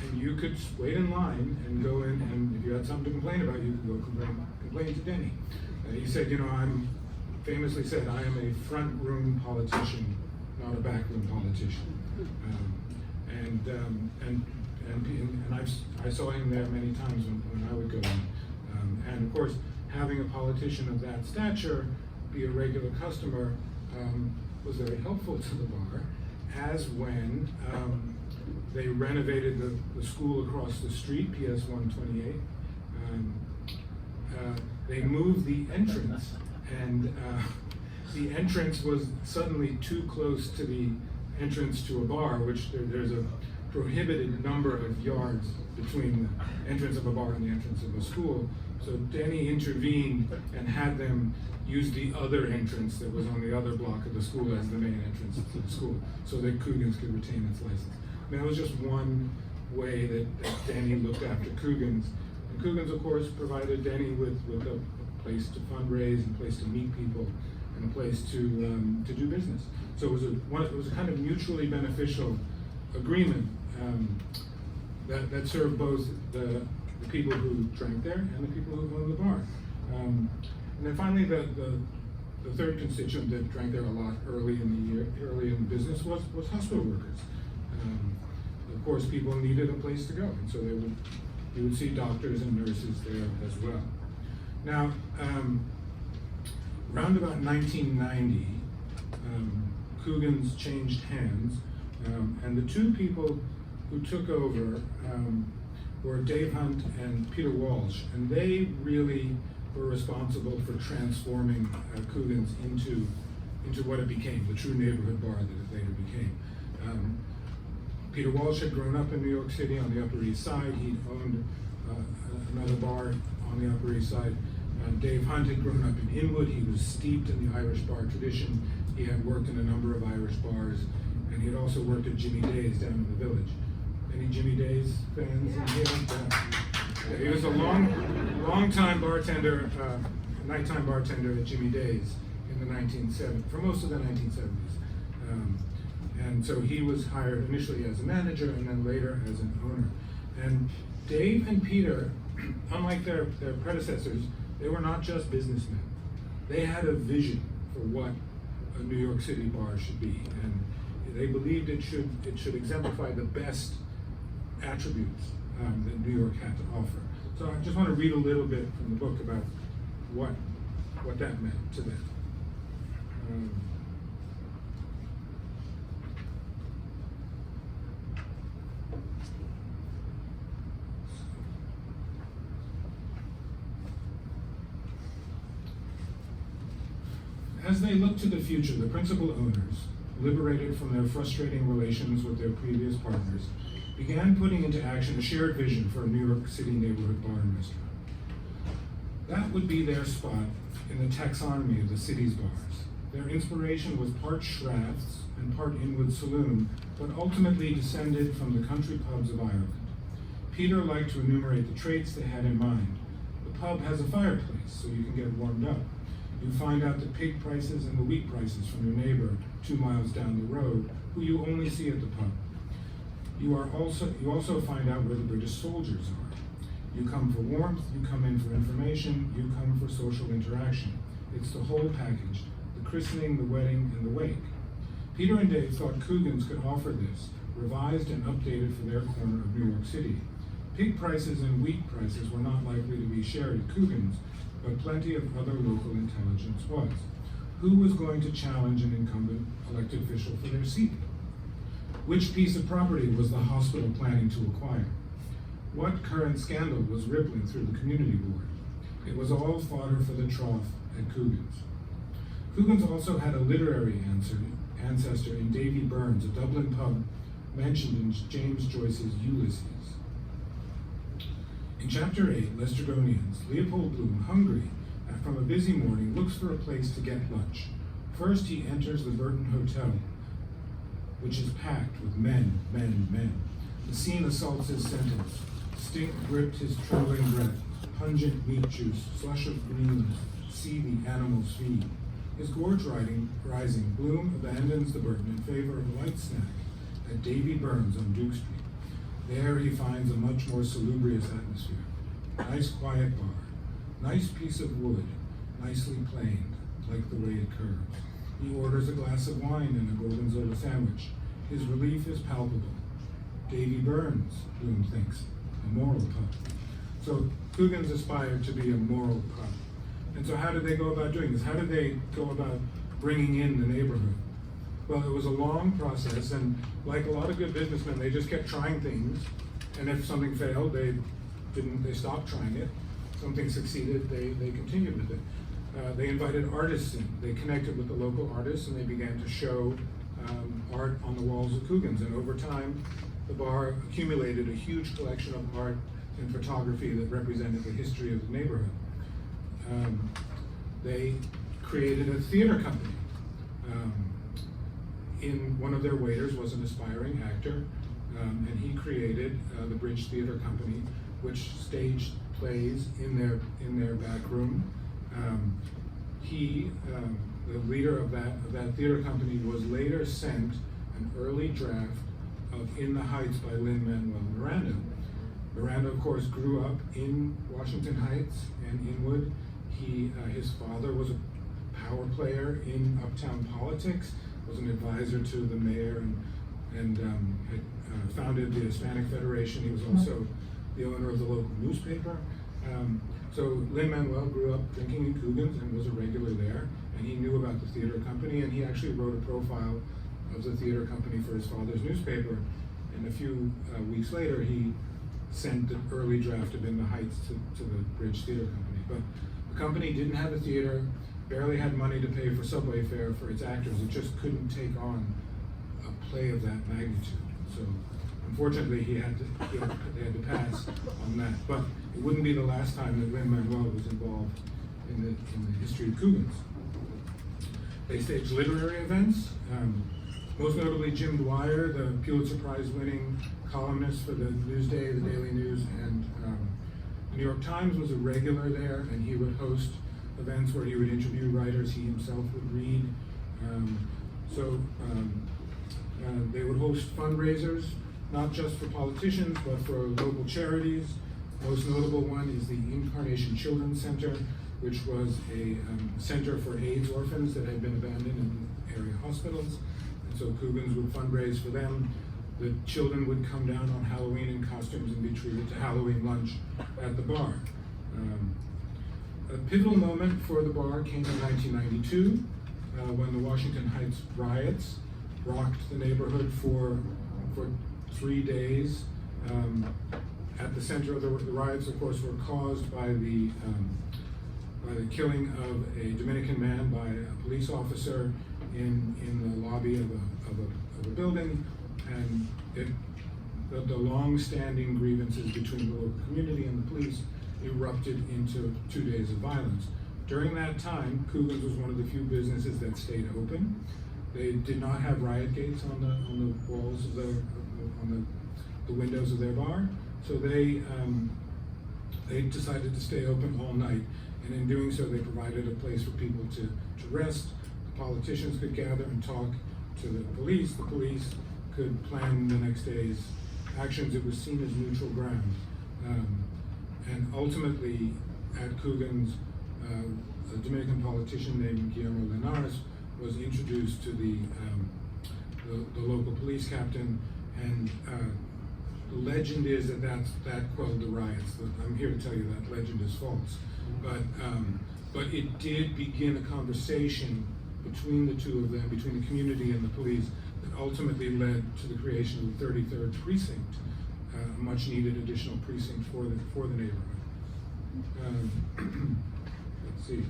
and you could wait in line and go in, and if you had something to complain about, you could go complain to Denny. He said, famously said, I am a front room politician, not a back room politician. I saw him there many times when I would go in. And of course, having a politician of that stature be a regular customer was very helpful to the bar, as when they renovated the school across the street, PS 128. They moved the entrance, and the entrance was suddenly too close to the entrance to a bar, which there's a prohibited number of yards between the entrance of a bar and the entrance of a school. So Denny intervened and had them use the other entrance that was on the other block of the school as the main entrance to the school, so that Coogan's could retain its license. I mean, that was just one way that Denny looked after Coogan's. And Coogan's, of course, provided Denny with a place to fundraise, and a place to meet people, and a place to do business. So it was a kind of mutually beneficial agreement that served both the people who drank there and the people who owned the bar. And then finally, the third constituent that drank there a lot early in business was hospital workers. Of course, people needed a place to go, and so you would see doctors and nurses there as well. Now, around about 1990, Coogan's changed hands, and the 2 people who took over were Dave Hunt and Peter Walsh, and they really were responsible for transforming Coogan's into what it became, the true neighborhood bar that it later became. Peter Walsh had grown up in New York City on the Upper East Side. He'd owned another bar on the Upper East Side. Dave Hunt had grown up in Inwood. He was steeped in the Irish bar tradition. He had worked in a number of Irish bars, and he had also worked at Jimmy Day's down in the Village. Any Jimmy Day's fans in here? He was a long-time bartender, nighttime bartender at Jimmy Day's in the 1970s, for most of the 1970s. And so he was hired initially as a manager and then later as an owner. And Dave and Peter, unlike their predecessors, they were not just businessmen. They had a vision for what a New York City bar should be. And They believed it should exemplify the best attributes that New York had to offer. So I just want to read a little bit from the book about what that meant to them. As they looked to the future, the principal owners, liberated from their frustrating relations with their previous partners, began putting into action a shared vision for a New York City neighborhood bar and restaurant. That would be their spot in the taxonomy of the city's bars. Their inspiration was part Shraff's and part Inwood Saloon, but ultimately descended from the country pubs of Ireland. Peter liked to enumerate the traits they had in mind. The pub has a fireplace, so you can get warmed up. You find out the pig prices and the wheat prices from your neighbor 2 miles down the road, who you only see at the pub. You also find out where the British soldiers are. You come for warmth, you come in for information, you come for social interaction. It's the whole package, the christening, the wedding, and the wake. Peter and Dave thought Coogan's could offer this, revised and updated for their corner of New York City. Pig prices and wheat prices were not likely to be shared at Coogan's, but plenty of other local intelligence was. Who was going to challenge an incumbent elected official for their seat? Which piece of property was the hospital planning to acquire? What current scandal was rippling through the community board? It was all fodder for the trough at Coogan's. Coogan's also had a literary ancestor in Davy Burns, a Dublin pub mentioned in James Joyce's Ulysses. In Chapter 8, Lestrygonians, Leopold Bloom, hungry from a busy morning, looks for a place to get lunch. First, he enters the Burton Hotel, which is packed with men. The scene assaults his sentence. Stink gripped his trembling breath. Pungent meat juice, slush of greens, see the animals feed. His gorge rising, Bloom abandons the Burton in favor of a light snack at Davy Burns on Duke Street. There he finds a much more salubrious atmosphere. Nice quiet bar, nice piece of wood, nicely planed, like the way it curves. He orders a glass of wine and a gorgonzola sandwich. His relief is palpable. Davy Burns, Bloom thinks, a moral pub. So Coogan's aspired to be a moral pub. And so how did they go about doing this? How did they go about bringing in the neighborhood? Well, it was a long process, and like a lot of good businessmen, they just kept trying things, and if something failed, they stopped trying it. Something succeeded, they continued with it. They invited artists in. They connected with the local artists, and they began to show art on the walls of Coogan's. And over time, the bar accumulated a huge collection of art and photography that represented the history of the neighborhood. They created a theater company. One of their waiters was an aspiring actor, and he created the Bridge Theater Company, which staged plays in their back room. The leader of that theater company, was later sent an early draft of In the Heights by Lin-Manuel Miranda. Miranda, of course, grew up in Washington Heights and Inwood. His father was a power player in uptown politics, was an advisor to the mayor, and had founded the Hispanic Federation. He was also the owner of the local newspaper. So Lin-Manuel grew up drinking in Coogan's and was a regular there, and he knew about the theater company, and he actually wrote a profile of the theater company for his father's newspaper. And a few weeks later, he sent the early draft of In the Heights to the Bridge Theater Company. But the company didn't have a theater, barely had money to pay for subway fare for its actors. It just couldn't take on a play of that magnitude. So unfortunately, they had to pass on that. But it wouldn't be the last time that Lin-Manuel was involved in the history of Coogan's. They staged literary events. Most notably, Jim Dwyer, the Pulitzer Prize-winning columnist for the Newsday, the Daily News, and the New York Times, was a regular there, and he would host events where he would interview writers he himself would read. They would host fundraisers, not just for politicians, but for local charities. Most notable one is the Incarnation Children's Center, which was a center for AIDS orphans that had been abandoned in area hospitals. And so Coogan's would fundraise for them. The children would come down on Halloween in costumes and be treated to Halloween lunch at the bar. A pivotal moment for the bar came in 1992 when the Washington Heights riots rocked the neighborhood for 3 days. At the center of the riots, of course, were caused by the killing of a Dominican man by a police officer in the lobby of a building, and the long-standing grievances between the local community and the police erupted into 2 days of violence. During that time, Coogan's was one of the few businesses that stayed open. They did not have riot gates on the walls of on the windows of their bar, so they decided to stay open all night. And in doing so, they provided a place for people to rest. The politicians could gather and talk to the police. The police could plan the next day's actions. It was seen as neutral ground. And ultimately, at Coogan's, a Dominican politician named Guillermo Linares was introduced to the local police captain, and the legend is that quelled the riots. I'm here to tell you that legend is false. But it did begin a conversation between the two of them, between the community and the police, that ultimately led to the creation of the 33rd precinct, a much needed additional precinct for the neighborhood. Let's see.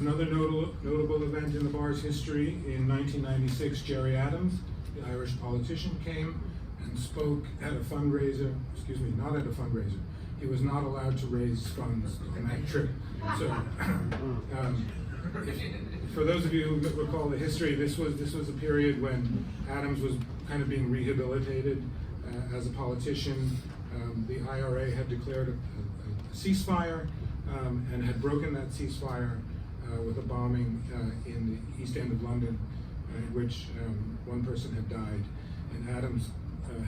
Another notable event in the bar's history, in 1996, Jerry Adams, the Irish politician, came and spoke at a fundraiser, not at a fundraiser. He was not allowed to raise funds on that trip. So, for those of you who recall the history, this was a period when Adams was kind of being rehabilitated as a politician. The IRA had declared a ceasefire and had broken that ceasefire with a bombing in the East End of London, in which one person had died. And Adams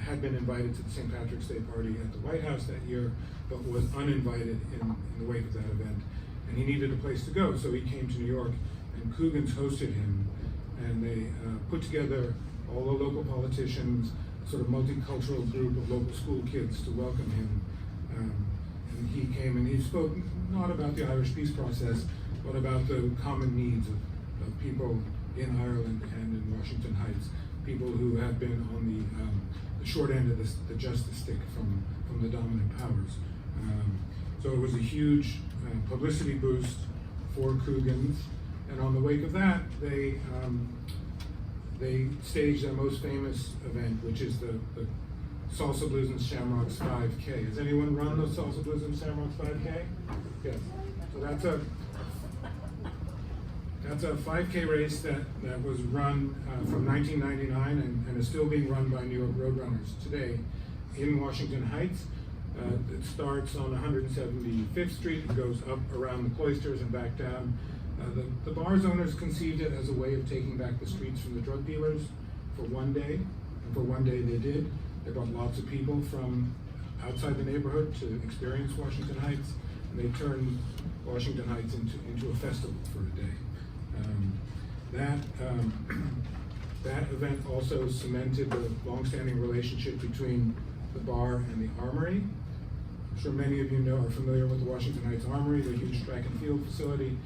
had been invited to the St. Patrick's Day party at the White House that year, but was uninvited in the wake of that event. And he needed a place to go, so he came to New York, and Coogan's hosted him, and they put together all the local politicians, a sort of multicultural group of local school kids to welcome him. And he came and he spoke not about the Irish peace process, but about the common needs of people in Ireland and in Washington Heights, people who have been on the short end of the justice stick from the dominant powers. So it was a huge publicity boost for Coogan's, and on the wake of that, they staged their most famous event, which is the Salsa Blues and Shamrocks 5K. Has anyone run the Salsa Blues and Shamrocks 5K? Yes. So that's a 5K race that was run from 1999 and is still being run by New York Roadrunners today in Washington Heights. It starts on 175th Street and goes up around the cloisters and back down. The bar's owners conceived it as a way of taking back the streets from the drug dealers for one day, and for one day they did. They brought lots of people from outside the neighborhood to experience Washington Heights, and they turned Washington Heights into a festival for a day. That event also cemented the long-standing relationship between the bar and the Armory. I'm sure many of you are familiar with the Washington Heights Armory, the huge track and field facility.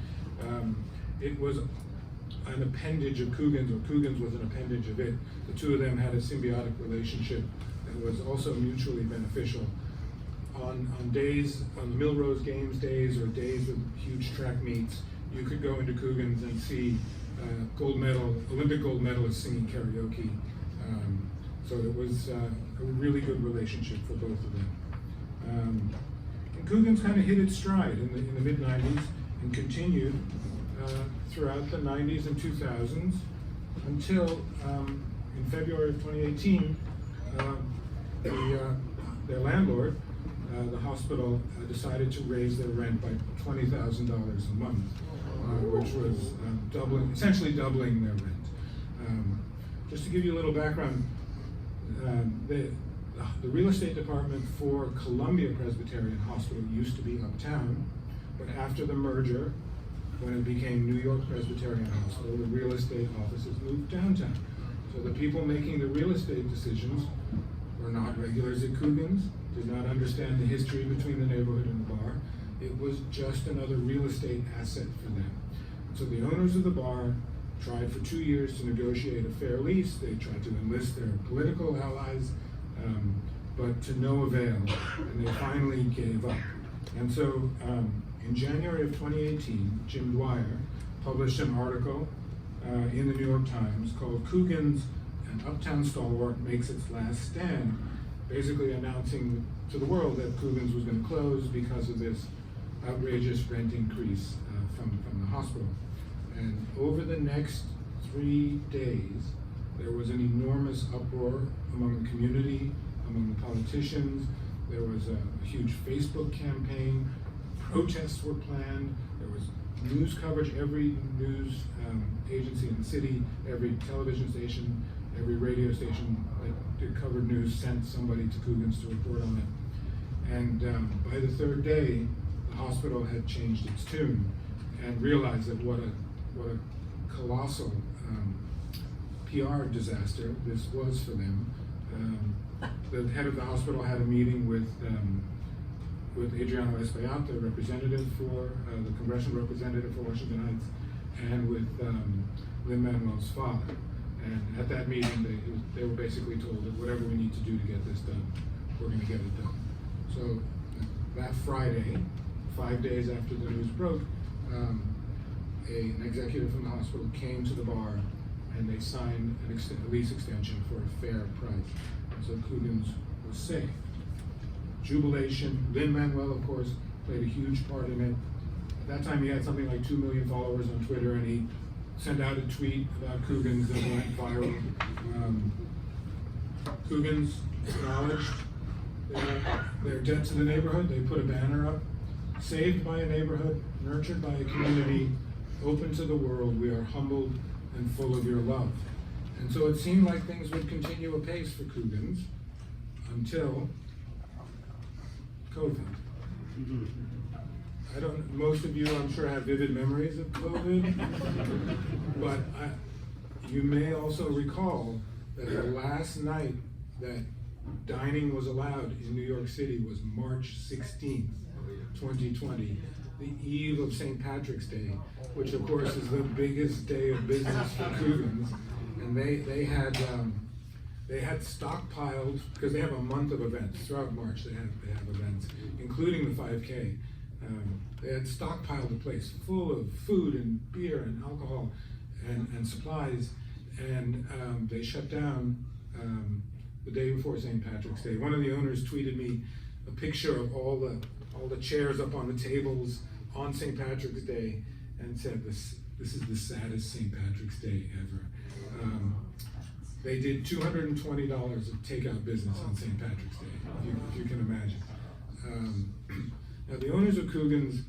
It was an appendage of Coogan's, or Coogan's was an appendage of it. The two of them had a symbiotic relationship that was also mutually beneficial. On days, on the Milrose Games days or days with huge track meets, you could go into Coogan's and see Olympic gold medalists singing karaoke. So it was a really good relationship for both of them. And Coogan's kind of hit its stride in the mid-90s and continued throughout the 90s and 2000s until in February of 2018, their landlord, the hospital, decided to raise their rent by $20,000 a month, which was essentially doubling their rent. Just to give you a little background, the real estate department for Columbia Presbyterian Hospital used to be uptown, but after the merger, when it became New York Presbyterian Hospital, the real estate offices moved downtown. So the people making the real estate decisions were not regulars at Coogan's, did not understand the history between the neighborhood and the bar. It was just another real estate asset for them. So the owners of the bar tried for 2 years to negotiate a fair lease. They tried to enlist their political allies, but to no avail, and they finally gave up. And so in January of 2018, Jim Dwyer published an article in the New York Times called "Coogan's An Uptown Stalwart Makes Its Last Stand," basically announcing to the world that Coogan's was going to close because of this outrageous rent increase from the hospital. And over the next 3 days, there was an enormous uproar among the community, among the politicians. There was a huge Facebook campaign. Protests were planned. There was news coverage. Every news agency in the city, every television station, every radio station that covered news sent somebody to Coogan's to report on it. And by the third day, the hospital had changed its tune and realized that what a colossal PR disaster this was for them. The head of the hospital had a meeting with Adriano Espaillat, representative for the congressional representative for Washington Heights, and with Lin-Manuel's father. And at that meeting, they were basically told that whatever we need to do to get this done, we're going to get it done. So that Friday, 5 days after the news broke, an executive from the hospital came to the bar and they signed a lease extension for a fair price. And so Coogan's was saved. Jubilation. Lin-Manuel, of course, played a huge part in it. At that time, he had something like 2 million followers on Twitter, and he sent out a tweet about Coogan's that went viral. Coogan's acknowledged their debt to the neighborhood. They put a banner up. Saved by a neighborhood, nurtured by a community, open to the world, we are humbled and full of your love. And so it seemed like things would continue apace for Coogan's until COVID. Most of you, I'm sure, have vivid memories of COVID, but you may also recall that the last night that dining was allowed in New York City was March 16th, 2020, the eve of St. Patrick's Day, which of course is the biggest day of business for Coogan's. And they had stockpiled, because they have a month of events throughout March. They have events, including the 5K. They had stockpiled the place full of food and beer and alcohol and supplies, and they shut down the day before St. Patrick's Day. One of the owners tweeted me a picture of all the chairs up on the tables on St. Patrick's Day and said, this is the saddest St. Patrick's Day ever. They did $220 of takeout business on St. Patrick's Day, if you can imagine. Now the owners of Coogan's,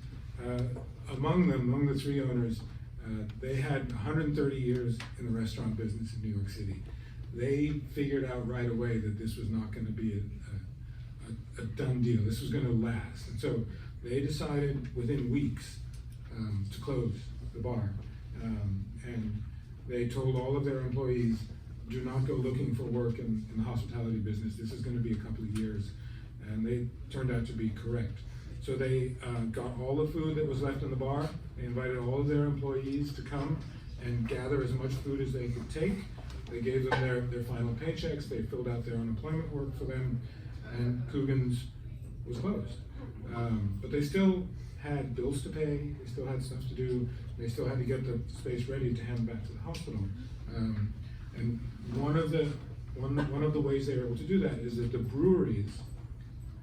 among the three owners, they had 130 years in the restaurant business in New York City. They figured out right away that this was not going to be a done deal. This was going to last. And so they decided within weeks to close the bar. And they told all of their employees, do not go looking for work in the hospitality business. This is going to be a couple of years. And they turned out to be correct. So they got all the food that was left in the bar. They invited all of their employees to come and gather as much food as they could take. They gave them their final paychecks. They filled out their unemployment work for them, and Coogan's was closed. But they still had bills to pay. They still had stuff to do. They still had to get the space ready to hand back to the hospital. And one of the ways they were able to do that is that the breweries,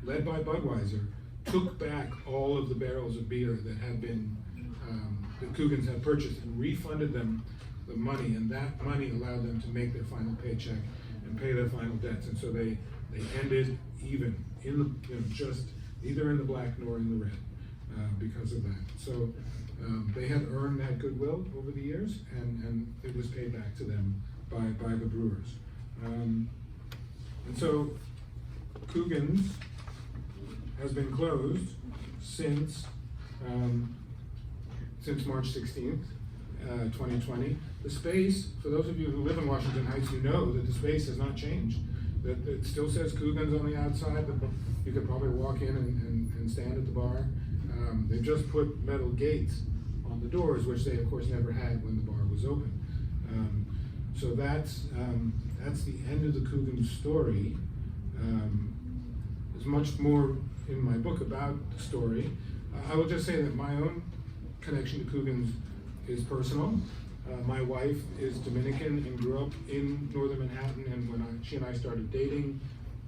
led by Budweiser, took back all of the barrels of beer that had been that Coogan's had purchased and refunded them the money, and that money allowed them to make their final paycheck and pay their final debts. And so they ended even in the just neither in the black nor in the red because of that. So they had earned that goodwill over the years, and it was paid back to them by the brewers. And so Coogan's has been closed since since March 16th, 2020. The space, for those of you who live in Washington Heights, you know that the space has not changed. That it still says Coogan's on the outside. You could probably walk in and stand at the bar. They've just put metal gates on the doors, which they of course never had when the bar was open. So that's the end of the Coogan story. There's much more in my book about the story. I will just say that my own connection to Coogan's is personal. My wife is Dominican and grew up in northern Manhattan, and when she and I started dating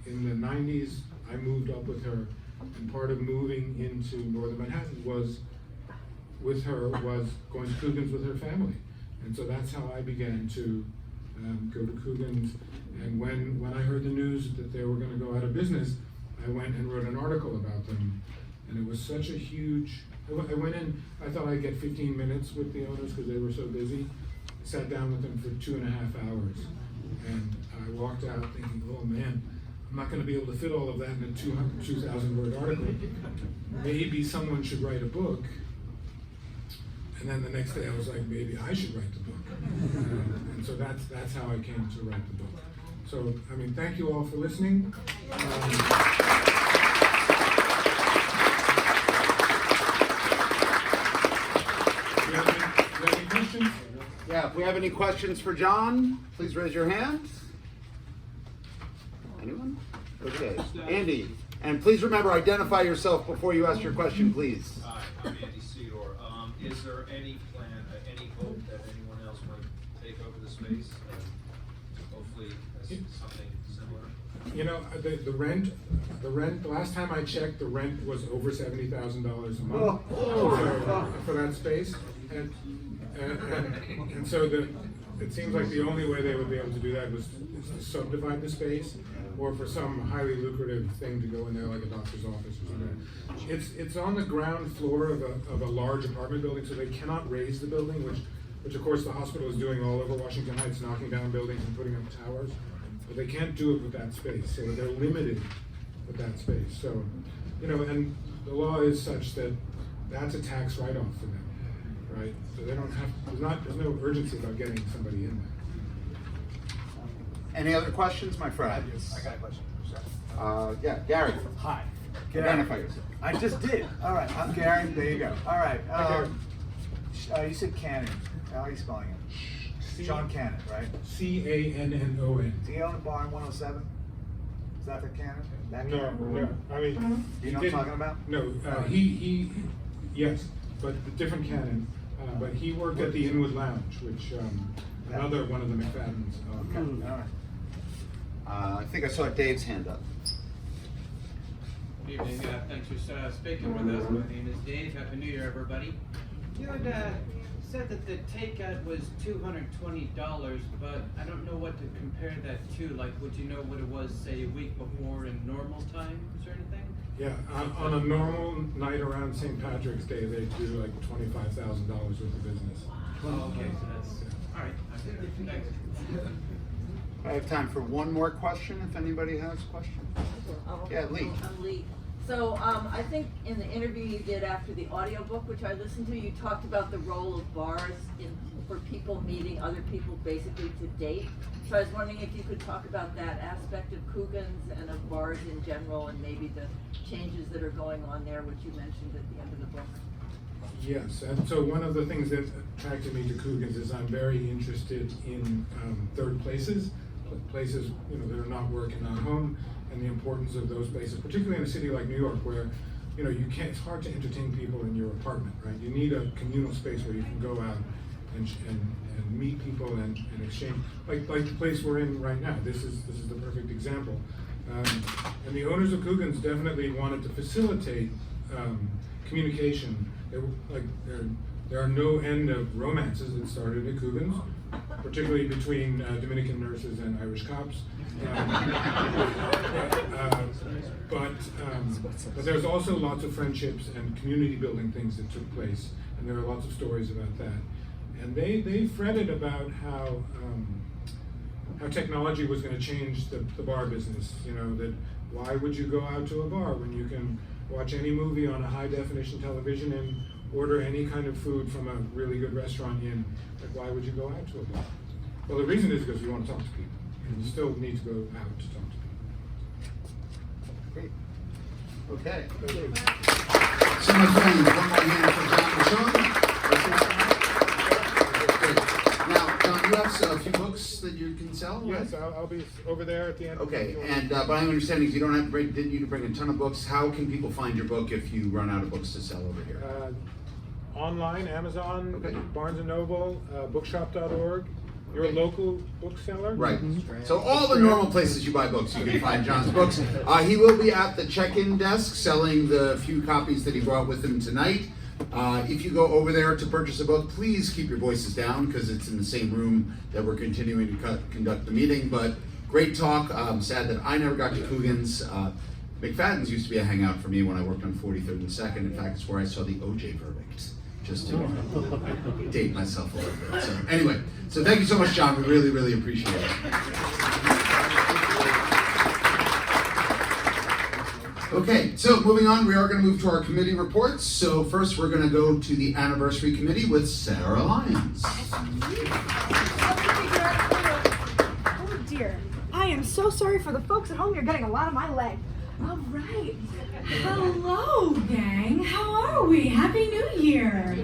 in the 90s, I moved up with her, and part of moving into northern Manhattan was going to Coogan's with her family. And so that's how I began to go to Coogan's. And when I heard the news that they were going to go out of business, I went and wrote an article about them. And it was such a huge, I went in, I thought I'd get 15 minutes with the owners because they were so busy. I sat down with them for 2.5 hours. And I walked out thinking, oh man, I'm not going to be able to fit all of that in a 2,000 word article. Maybe someone should write a book. And then the next day I was like, maybe I should write the book. And so that's how I came to write the book. So, I mean, thank you all for listening. Do you have any questions? Yeah, if we have any questions for John, please raise your hand. Anyone? Okay, Andy. And please remember, identify yourself before you ask your question, please. Hi, I'm Andy Cedar. Is there any plan, any hope that anyone else might take over the space? Hopefully, something similar. You know, the rent. The last time I checked, the rent was over $70,000 a month for that space, and so it seems like the only way they would be able to do that is to subdivide the space, or for some highly lucrative thing to go in there, like a doctor's office or something. It's on the ground floor of a large apartment building, so they cannot raise the building, which of course the hospital is doing all over Washington Heights, knocking down buildings and putting up towers. But they can't do it with that space, so they're limited with that space. So, you know, and the law is such that that's a tax write-off for them, right? So they don't have, there's no urgency about getting somebody in there. Any other questions, my friend? I got a question. Yeah, Gary. Hi. Identify yourself. I just did. All right, I'm Gary. There you go. All right. You said Cannon. How are you spelling it? Sean Cannon, right? C-A-N-N-O-N. Do you own a bar in 107? Is that the Cannon? That No, Cannon? no. I mean, Do you know what I'm talking about? No, he, yes, but a different Cannon. But he worked at the Inwood Lounge, which another one of the McFadden's. Okay. All right. I think I saw Dave's hand up. Good evening, thanks for speaking with us. My name is Dave. Happy New Year, everybody. You had said that the takeout was $220, but I don't know what to compare that to. Like, would you know what it was, say, a week before in normal times or anything? Yeah, on a normal night around St. Patrick's Day, they do like $25,000 worth of business. Oh, okay, so that's, all right. Thanks. I have time for one more question, if anybody has a question. Yeah, Lee. I'm Lee. So I think in the interview you did after the audiobook, which I listened to, you talked about the role of bars for people meeting other people basically to date. So I was wondering if you could talk about that aspect of Coogan's and of bars in general, and maybe the changes that are going on there, which you mentioned at the end of the book. Yes, and so one of the things that attracted me to Coogan's is I'm very interested in third places, places that are not work and not home, and the importance of those places, particularly in a city like New York, where you can't. It's hard to entertain people in your apartment, right? You need a communal space where you can go out and meet people and exchange, like the place we're in right now. This is the perfect example. And the owners of Coogan's definitely wanted to facilitate communication. There are no end of romances that started at Coogan's, particularly between Dominican nurses and Irish cops. But there's also lots of friendships and community building things that took place, and there are lots of stories about that. And they fretted about how technology was going to change the bar business. That why would you go out to a bar when you can watch any movie on a high definition television in order any kind of food from a really good restaurant in, like why would you go out to a bar? Well, the reason is because you want to talk to people, and you still need to go out to talk to people. Great. Okay. So my friend, one more hand for John and Sean. Great. Now, John, you have a few books that you can sell? Yes, I'll be over there at the end. Okay, and but I'm understanding you don't have to bring, didn't you bring a ton of books? How can people find your book if you run out of books to sell over here? Online, Amazon, Okay. Barnes & Noble, bookshop.org, your local bookseller. Right. So all the normal places you buy books, you can find John's books. He will be at the check-in desk selling the few copies that he brought with him tonight. If you go over there to purchase a book, please keep your voices down because it's in the same room that we're continuing to conduct the meeting. But great talk. I'm sad that I never got to Coogan's. McFadden's used to be a hangout for me when I worked on 43rd and 2nd. In fact, it's where I saw the OJ verdict. Just to date myself a little bit. So anyway, so thank you so much, John. We really, really appreciate it. Okay, so moving on, we are going to move to our committee reports. So first, we're going to go to the anniversary committee with Sarah Lyons. Oh dear. I am so sorry for the folks at home. You're getting a lot of my leg. All right. Hello, gang. How are we? Happy New Year.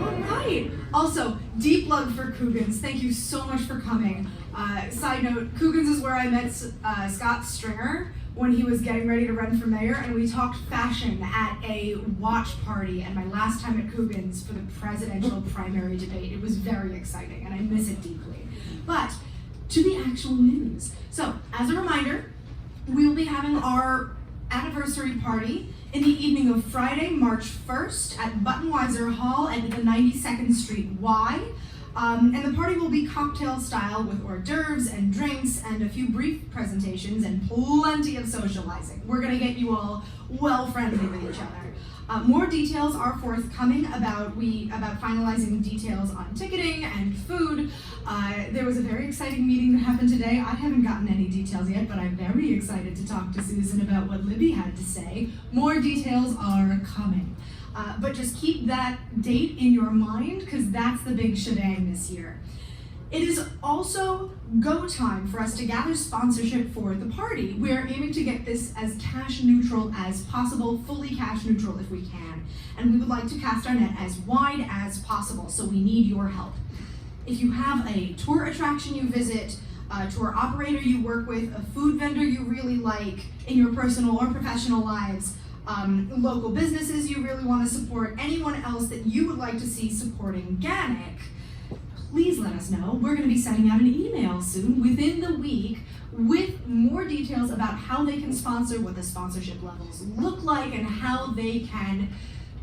All right. Also, deep love for Coogan's. Thank you so much for coming. Side note, Coogan's is where I met Scott Stringer when he was getting ready to run for mayor, and we talked fashion at a watch party and my last time at Coogan's for the presidential primary debate. It was very exciting, and I miss it deeply. But to the actual news. So, as a reminder, we will be having our anniversary party in the evening of Friday, March 1st at Buttonweiser Hall at the 92nd Street Y. And the party will be cocktail style with hors d'oeuvres and drinks and a few brief presentations and plenty of socializing. We're gonna get you all well friendly with each other. More details are forthcoming about finalizing details on ticketing and food. There was a very exciting meeting that happened today. I haven't gotten any details yet, but I'm very excited to talk to Susan about what Libby had to say. More details are coming. But just keep that date in your mind because that's the big shebang this year. It is also go time for us to gather sponsorship for the party. We are aiming to get this as cash neutral as possible, fully cash neutral if we can. And we would like to cast our net as wide as possible, so we need your help. If you have a tour attraction you visit, a tour operator you work with, a food vendor you really like in your personal or professional lives, local businesses you really want to support, anyone else that you would like to see supporting GANYC, please let us know. We're going to be sending out an email soon, within the week, with more details about how they can sponsor, what the sponsorship levels look like, and how they can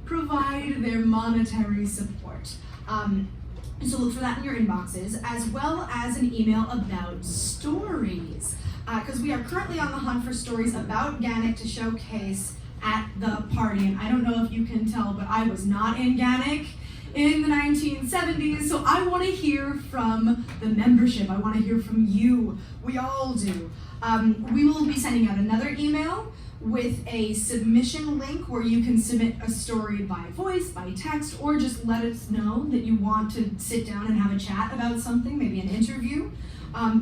provide their monetary support. So look for that in your inboxes, as well as an email about stories. Because we are currently on the hunt for stories about GANYC to showcase at the party. And I don't know if you can tell, but I was not in GANYC in the 1970s, so I want to hear from the membership. I want to hear from you. We all do. We will be sending out another email with a submission link where you can submit a story by voice, by text, or just let us know that you want to sit down and have a chat about something, maybe an interview.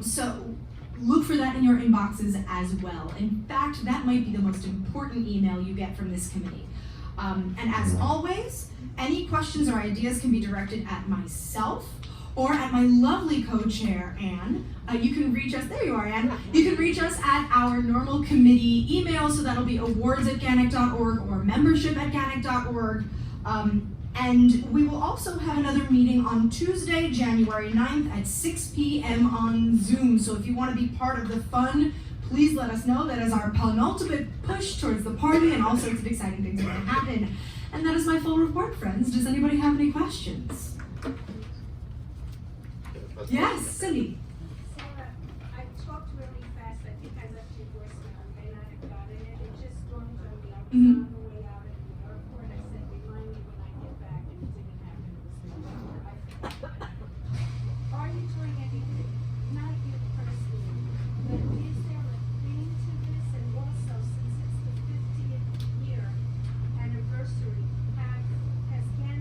So look for that in your inboxes as well. In fact, that might be the most important email you get from this committee. And as always, any questions or ideas can be directed at myself or at my lovely co-chair, Anne. You can reach us, there you are, Anne. You can reach us at our normal committee email, so that'll be awards@ganyc.org or membership@ganyc.org. And we will also have another meeting on Tuesday, January 9th at 6 p.m. on Zoom. So if you want to be part of the fun, please let us know. That is our penultimate push towards the party, and all sorts of exciting things are going to happen. And that is my full report, friends. Does anybody have any questions? Yes, Cindy. Sarah, I talked really fast. I think I left your voicemail. I may not have gotten it. It just dawned on me. I was on the way out at the airport. I said, remind me when I get back, and it didn't happen. It was Are you doing anything? Not you personally, but is there a theme to this? And also, since it's the 50th year anniversary, has GANYC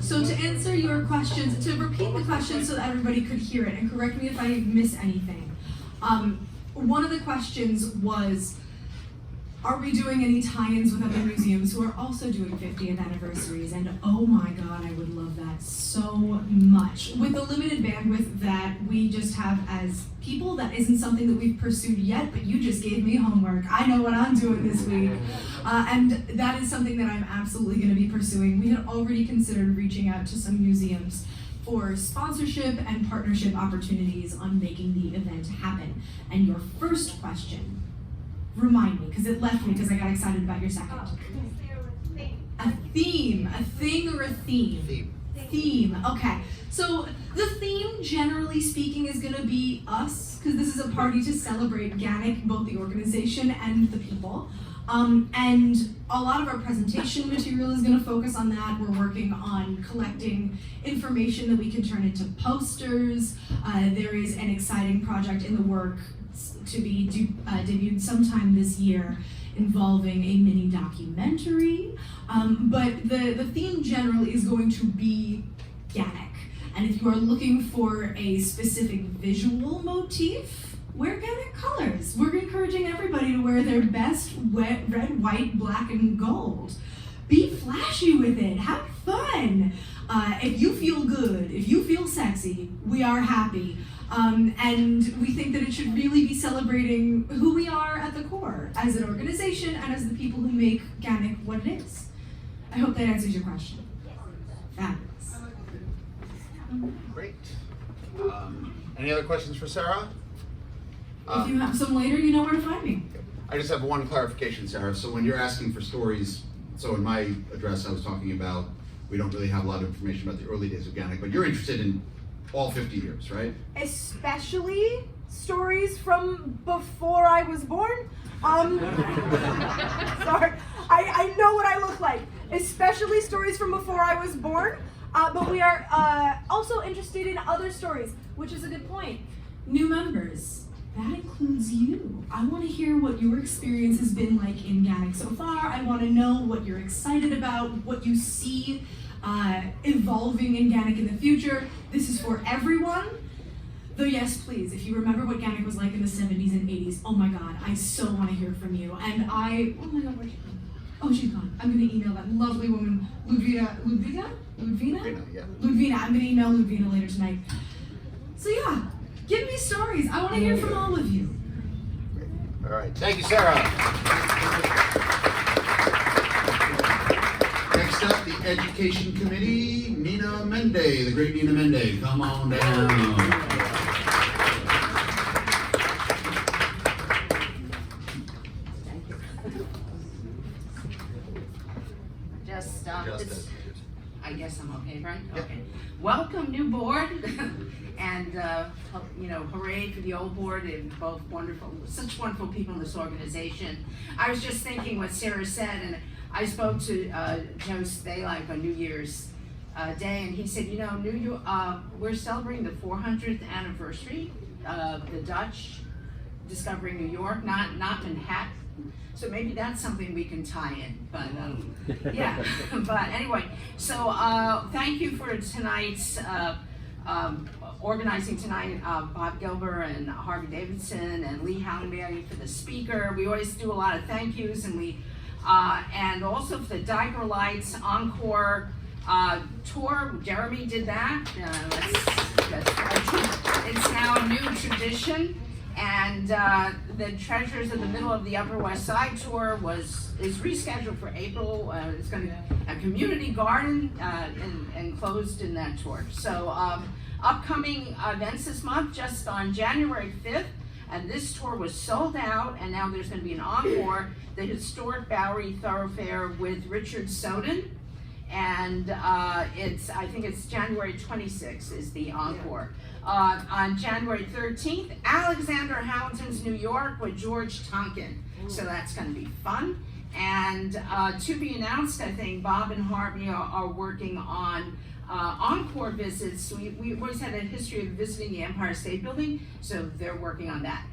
So to answer your questions, to repeat the questions so that everybody could hear it, and correct me if I miss anything. One of the questions was, are we doing any tie-ins with other museums who are also doing 50th anniversaries? And oh my God, I would love that so much. With the limited bandwidth that we just have as people, that isn't something that we've pursued yet, but you just gave me homework. I know what I'm doing this week. And that is something that I'm absolutely gonna be pursuing. We had already considered reaching out to some museums for sponsorship and partnership opportunities on making the event happen. And your first question, remind me, because it left me because I got excited about your second. Oh, is there a thing? A theme, a thing or a theme? Theme, okay. So the theme, generally speaking, is gonna be us, because this is a party to celebrate GANYC, both the organization and the people. And a lot of our presentation material is gonna focus on that. We're working on collecting information that we can turn into posters. There is an exciting project in the work to be debuted sometime this year involving a mini documentary. But the theme generally is going to be GANYC. And if you are looking for a specific visual motif, wear GANYC colors. We're encouraging everybody to wear their best red, white, black, and gold. Be flashy with it, have fun. If you feel good, if you feel sexy, we are happy. And we think that it should really be celebrating who we are at the core as an organization and as the people who make GANYC what it is. I hope that answers your question. Fabulous. Great. Any other questions for Sarah? If you have some later, you know where to find me. I just have one clarification, Sarah. So when you're asking for stories, so in my address I was talking about, we don't really have a lot of information about the early days of GANYC, but you're interested in all 50 years, right? Especially stories from before I was born. Sorry, I know what I look like. Especially stories from before I was born. But we are also interested in other stories, which is a good point. New members, that includes you. I want to hear what your experience has been like in GANYC so far. I want to know what you're excited about, what you see evolving in GANYC in the future. This is for everyone. Though yes, please, if you remember what GANYC was like in the 70s and 80s, oh my God, I so want to hear from you. And oh my God, where's she gone? Oh, she's gone. I'm going to email that lovely woman, Ludvina? Yeah. Ludvina, I'm going to email Ludvina later tonight. So yeah, give me stories. I want to hear from all of you. All right. Thank you, Sarah. Next up, the Education Committee, Nina Mende, the great Nina Mende. Come on down. I guess I'm okay, right? Okay. Welcome, new board, and hooray for the old board and both wonderful, such wonderful people in this organization. I was just thinking what Sarah said, and I spoke to Joe Spalak on New Year's Day, and he said, we're celebrating the 400th anniversary of the Dutch discovering New York, not Manhattan. So maybe that's something we can tie in, but yeah. But anyway, so thank you for tonight's organizing tonight, Bob Gilbert and Harvey Davidson and Lee Hallenberry for the speaker. We always do a lot of thank yous, and we and also for the Diaper Lights Encore tour. Jeremy did that. It's now a new tradition. And the Treasures of the Middle of the Upper West Side tour is rescheduled for April. It's going to a community garden enclosed in that tour. So upcoming events this month, just on January 5th, and this tour was sold out, and now there's going to be an encore, the historic Bowery Thoroughfare with Richard Soden. And I think it's January 26th is the encore. On January 13th, Alexander Hamilton's New York with George Tonkin. So that's going to be fun. And to be announced, I think Bob and Harvey are working on encore visits. We always had a history of visiting the Empire State Building, so they're working on that.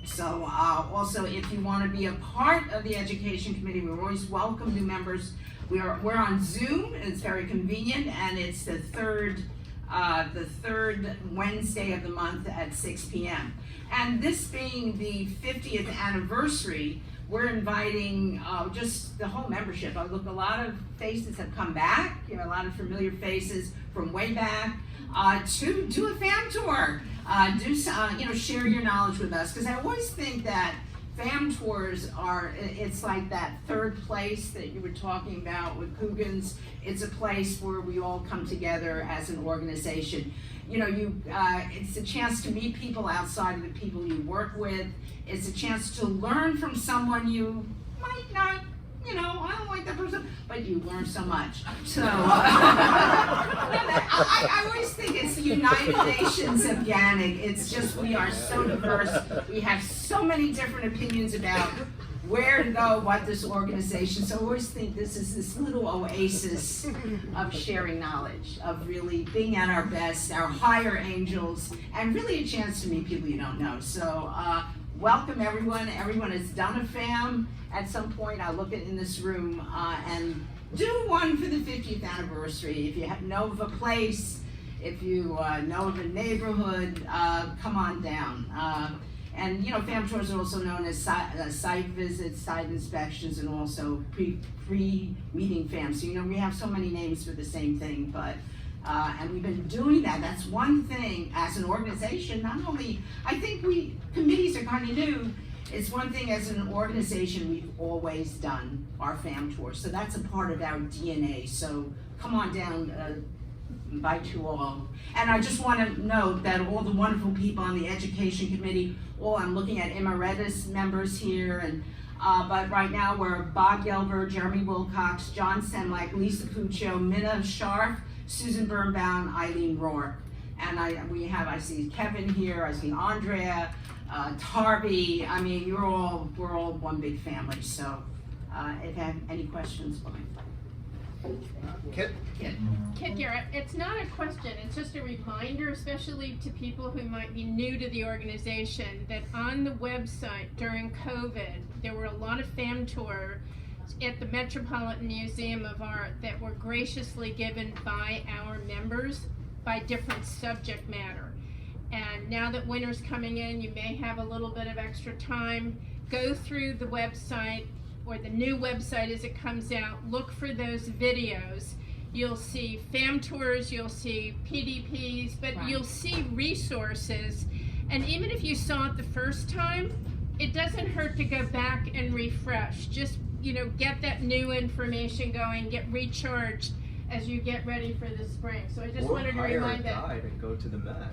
So also, if you want to be a part of the education committee, we always welcome new members. We're on Zoom. It's very convenient, and it's the third Wednesday of the month at 6 p.m. And this being the 50th anniversary, we're inviting just the whole membership. Look, a lot of faces have come back, you know, a lot of familiar faces from way back, to do a fam tour. Share your knowledge with us, because I always think that fam tours it's like that third place that you were talking about with Coogan's. It's a place where we all come together as an organization. You know, it's a chance to meet people outside of the people you work with. It's a chance to learn from someone you might not, you know, I don't like that person, but you learn so much. So, I always think it's the United Nations of GANYC. It's just, we are so diverse. We have so many different opinions about where to go, what this organization. So I always think this is this little oasis of sharing knowledge, of really being at our best, our higher angels, and really a chance to meet people you don't know. So welcome everyone. Everyone has done a FAM at some point. I look in this room and do one for the 50th anniversary. If you know of a place, if you know of a neighborhood, come on down. And you know, FAM tours are also known as site visits, site inspections, and also pre-meeting FAM. So you know, we have so many names for the same thing, but and we've been doing that. That's one thing as an organization. Not only, I think committees are kind of new. It's one thing as an organization we've always done our FAM tours. So that's a part of our DNA. So come on down. Invite you all. And I just want to note that all the wonderful people on the education committee, I'm looking at emeritus members here, and but right now we're Bob Gelber, Jeremy Wilcox, John Semlak, Lisa Puccio, Minna Scharf, Susan Birnbaum, Eileen Rourke. And I see Kevin here, I see Andrea, Tarby. I mean, we're all one big family. So if you have any questions, fine. Kit? Kit Garrett, it's not a question, it's just a reminder, especially to people who might be new to the organization, that on the website during COVID, there were a lot of FAM tours at the Metropolitan Museum of Art that were graciously given by our members by different subject matter. And now that winter's coming in, you may have a little bit of extra time. Go through the website, or the new website as it comes out, look for those videos. You'll see FAM tours, you'll see PDPs, but right. You'll see resources. And even if you saw it the first time, it doesn't hurt to go back and refresh. Just, you know, get that new information going, get recharged as you get ready for the spring. So I just wanted to remind that. Or hire a guide and go to the Met.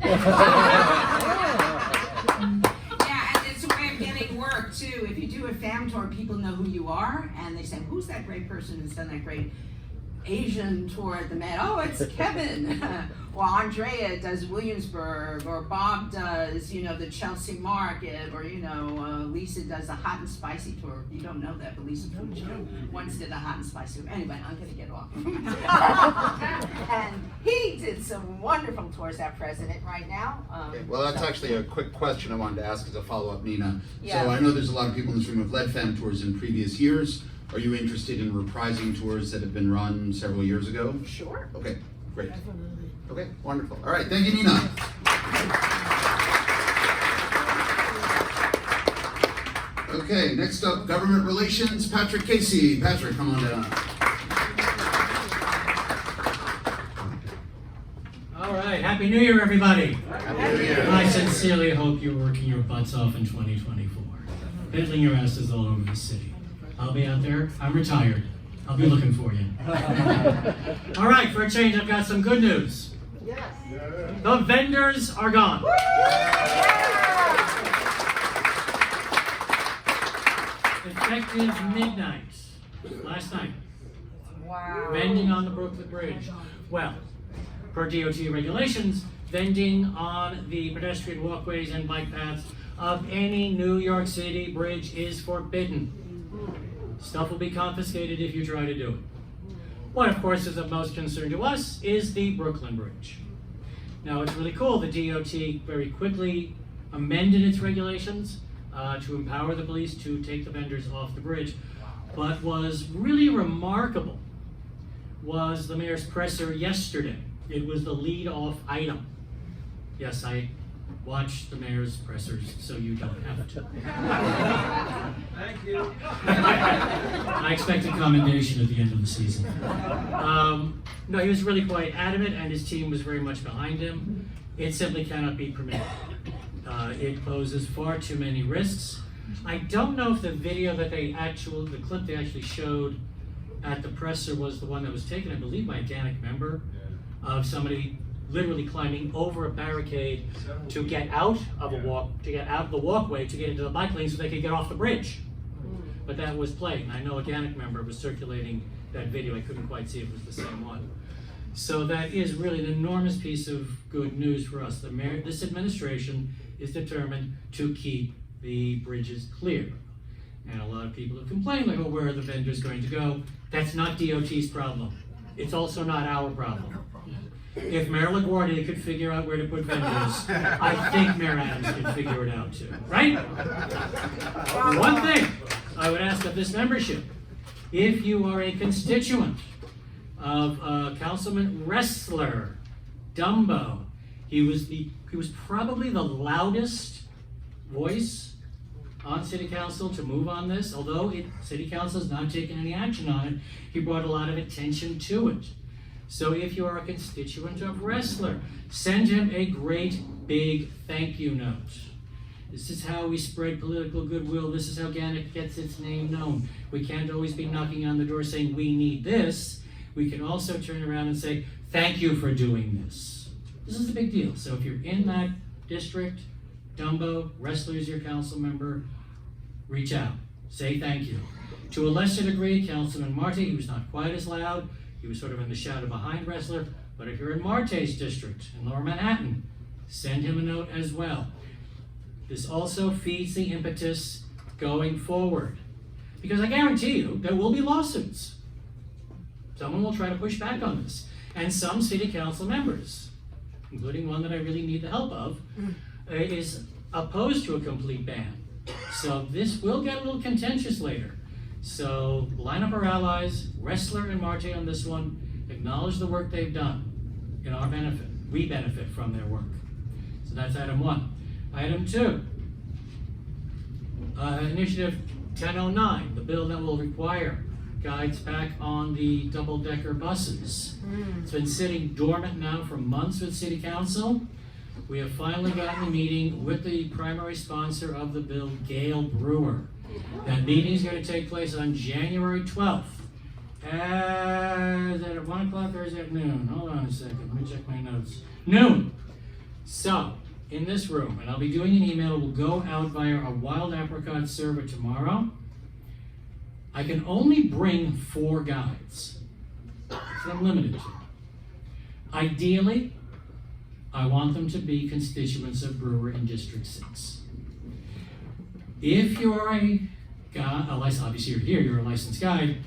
Yeah, and it's a way of getting work too. If you do a FAM tour, people know who you are, and they say, who's that great person who's done that great Asian tour at the Met? Oh, it's Kevin. Or Andrea does Williamsburg, or Bob does, you know, the Chelsea Market, or, you know, Lisa does a hot and spicy tour. You don't know that, but Lisa once did a hot and spicy tour. Anyway, I'm going to get off. And he did some wonderful tours, our president, right now. Okay, well, that's actually a quick question I wanted to ask as a follow-up, Nina. Yeah. So I know there's a lot of people in this room who have led FAM tours in previous years. Are you interested in reprising tours that have been run several years ago? Sure. Okay, great. Okay, wonderful. All right, thank you, Nina. Okay, next up, Government Relations, Patrick Casey. Patrick, come on down. All right, Happy New Year, everybody. Happy New Year. I sincerely hope you're working your butts off in 2024, piddling your asses all over the city. I'll be out there. I'm retired. I'll be looking for you. All right, for a change, I've got some good news. Yes. The vendors are gone. Effective midnight, last night. Wow. Vending on the Brooklyn Bridge. Well, per DOT regulations, vending on the pedestrian walkways and bike paths of any New York City bridge is forbidden. Stuff will be confiscated if you try to do it. What, of course, is of most concern to us is the Brooklyn Bridge. Now, it's really cool. The DOT very quickly amended its regulations. to empower the police to take the vendors off the bridge. But was really remarkable was the mayor's presser yesterday. It was the lead-off item. Yes, I watch the mayor's pressers, so you don't have to. Thank you. I expect a commendation at the end of the season. No, he was really quite adamant, and his team was very much behind him. It simply cannot be permitted. It poses far too many risks. I don't know if the video that the clip they actually showed at the presser was the one that was taken, I believe, by a GANYC member, of somebody literally climbing over a barricade to get out of the walkway to get into the bike lane so they could get off the bridge. But that was played, and I know a GANYC member was circulating that video. I couldn't quite see if it was the same one. So that is really an enormous piece of good news for us. This administration is determined to keep the bridges clear. And a lot of people have complained, like, oh, where are the vendors going to go? That's not DOT's problem. It's also not our problem. If Mayor LaGuardia could figure out where to put vendors, I think Mayor Adams could figure it out too, right? One thing I would ask of this membership, if you are a constituent of Councilman Wrestler, Dumbo, he was probably the loudest voice on City Council to move on this. Although City Council has not taken any action on it, he brought a lot of attention to it. So if you are a constituent of Wrestler, send him a great big thank you note. This is how we spread political goodwill. This is how GANYC gets its name known. We can't always be knocking on the door saying we need this. We can also turn around and say, thank you for doing this. This is a big deal. So if you're in that district, Dumbo, Wrestler is your council member, reach out, say thank you. To a lesser degree, Councilman Marte, he was not quite as loud. He was sort of in the shadow behind Wrestler, but if you're in Marte's district in Lower Manhattan, send him a note as well. This also feeds the impetus going forward. Because I guarantee you, there will be lawsuits. Someone will try to push back on this. And some city council members, including one that I really need the help of, is opposed to a complete ban. So this will get a little contentious later. So line up our allies, Wrestler and Marte on this one, acknowledge the work they've done in our benefit. We benefit from their work. So that's item 1. Item 2, Initiative 1009, the bill that will require guides back on the double-decker buses. It's been sitting dormant now for months with City Council. We have finally gotten a meeting with the primary sponsor of the bill, Gail Brewer. That meeting is going to take place on January 12th. Is that at 1 o'clock or is that noon? Hold on a second, let me check my notes. Noon. So, in this room, and I'll be doing an email, it will go out via a wild apricot server tomorrow. I can only bring 4 guides. That's what I'm limited to. Ideally, I want them to be constituents of Brewer in District 6. If you're a guide, obviously you're here, you're a licensed guide,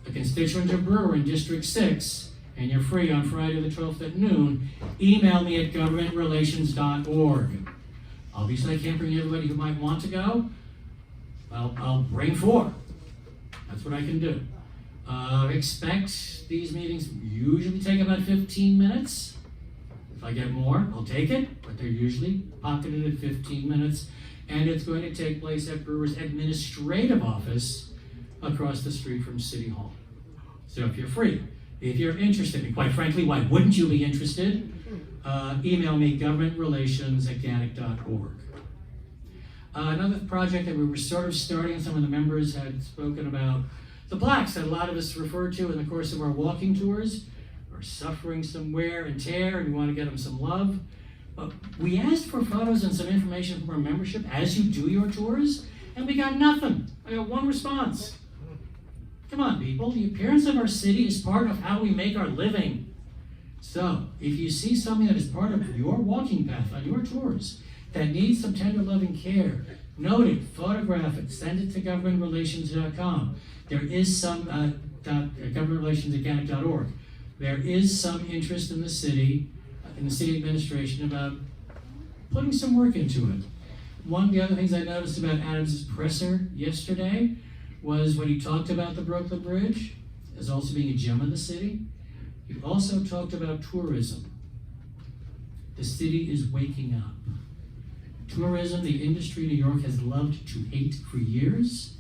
a constituent of Brewer in District 6, and you're free on Friday the 12th at noon, email me at governmentrelations.org. Obviously I can't bring everybody who might want to go. I'll bring 4. That's what I can do. Expect these meetings usually take about 15 minutes. If I get more, I'll take it, but they're usually pocketed at 15 minutes. And it's going to take place at Brewer's administrative office across the street from City Hall. So if you're free, if you're interested, and quite frankly, why wouldn't you be interested? Email me, governmentrelations@ganyc.org. Another project that we were sort of starting, some of the members had spoken about, the plaques that a lot of us refer to in the course of our walking tours are suffering some wear and tear, and we want to get them some love. But we asked for photos and some information from our membership as you do your tours, and we got nothing. I got 1 response. Come on, people. The appearance of our city is part of how we make our living. So, if you see something that is part of your walking path on your tours that needs some tender loving care, note it, photograph it, send it to governmentrelations.com. There is some, governmentrelations@ganyc.org. There is some interest in the city administration about putting some work into it. One of the other things I noticed about Adams' presser yesterday was when he talked about the Brooklyn Bridge as also being a gem of the city, he also talked about tourism. The city is waking up. Tourism, the industry in New York has loved to hate for years,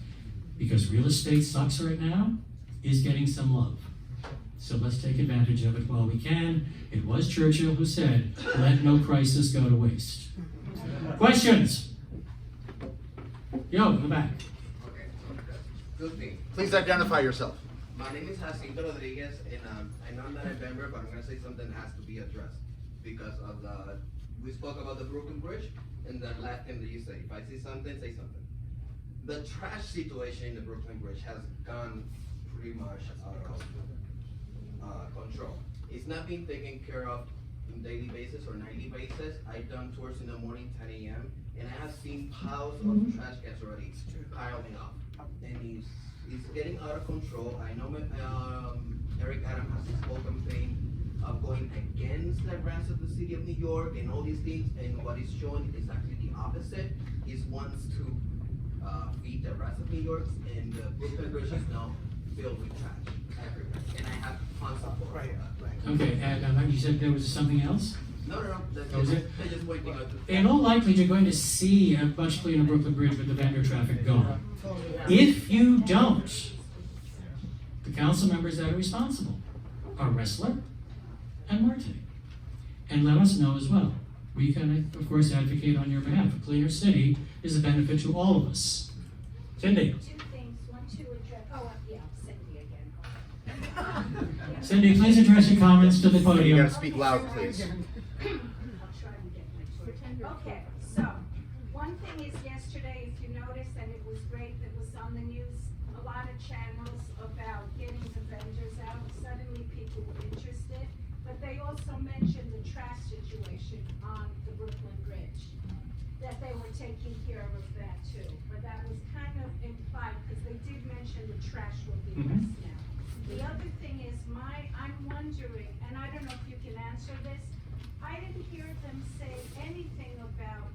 because real estate sucks right now, is getting some love. So let's take advantage of it while we can. It was Churchill who said, let no crisis go to waste. Questions? Yo, in the back. Good thing. Please identify yourself. My name is Jacinto Rodriguez, and I know I'm not a member, but I'm gonna say something that has to be addressed because of we spoke about the Brooklyn Bridge, and the last thing that you say. If I see something, say something. The trash situation in the Brooklyn Bridge has gone pretty much out of control. It's not being taken care of on a daily basis or nightly basis. I've done tours in the morning, 10 a.m., and I have seen piles of trash cans already piling up, and it's getting out of control. I know Eric Adams has his whole campaign of going against the rest of the city of New York and all these things, and what he's showing is actually the opposite. He wants to feed the rest of New York, and the Brooklyn Bridge is now filled with trash everywhere, and I have tons of photos of that. Okay, and you said there was something else? No, that's That was it? I'm just pointing out the In all likelihood, you're going to see a much cleaner Brooklyn Bridge with the vendor traffic gone. If you don't, the council members that are responsible are Ressler and Martin. And let us know as well. We can, of course, advocate on your behalf. A cleaner city is a benefit to all of us. Cindy. Two things, one to address, yeah, Cindy again. Cindy, please address your comments to the You podium. gotta speak loud, please. I'll try to get my tour. Okay, so, one thing is yesterday, if you noticed, and it was great, that was on the news, a lot of channels about getting the vendors out. Suddenly people were interested, but they also mentioned the trash situation on the Brooklyn Bridge, that they were taking care of that too. But that was kind of implied, because they did mention the trash will be less now. The other thing is I'm wondering, and I don't know if you can answer this, I didn't hear them say anything about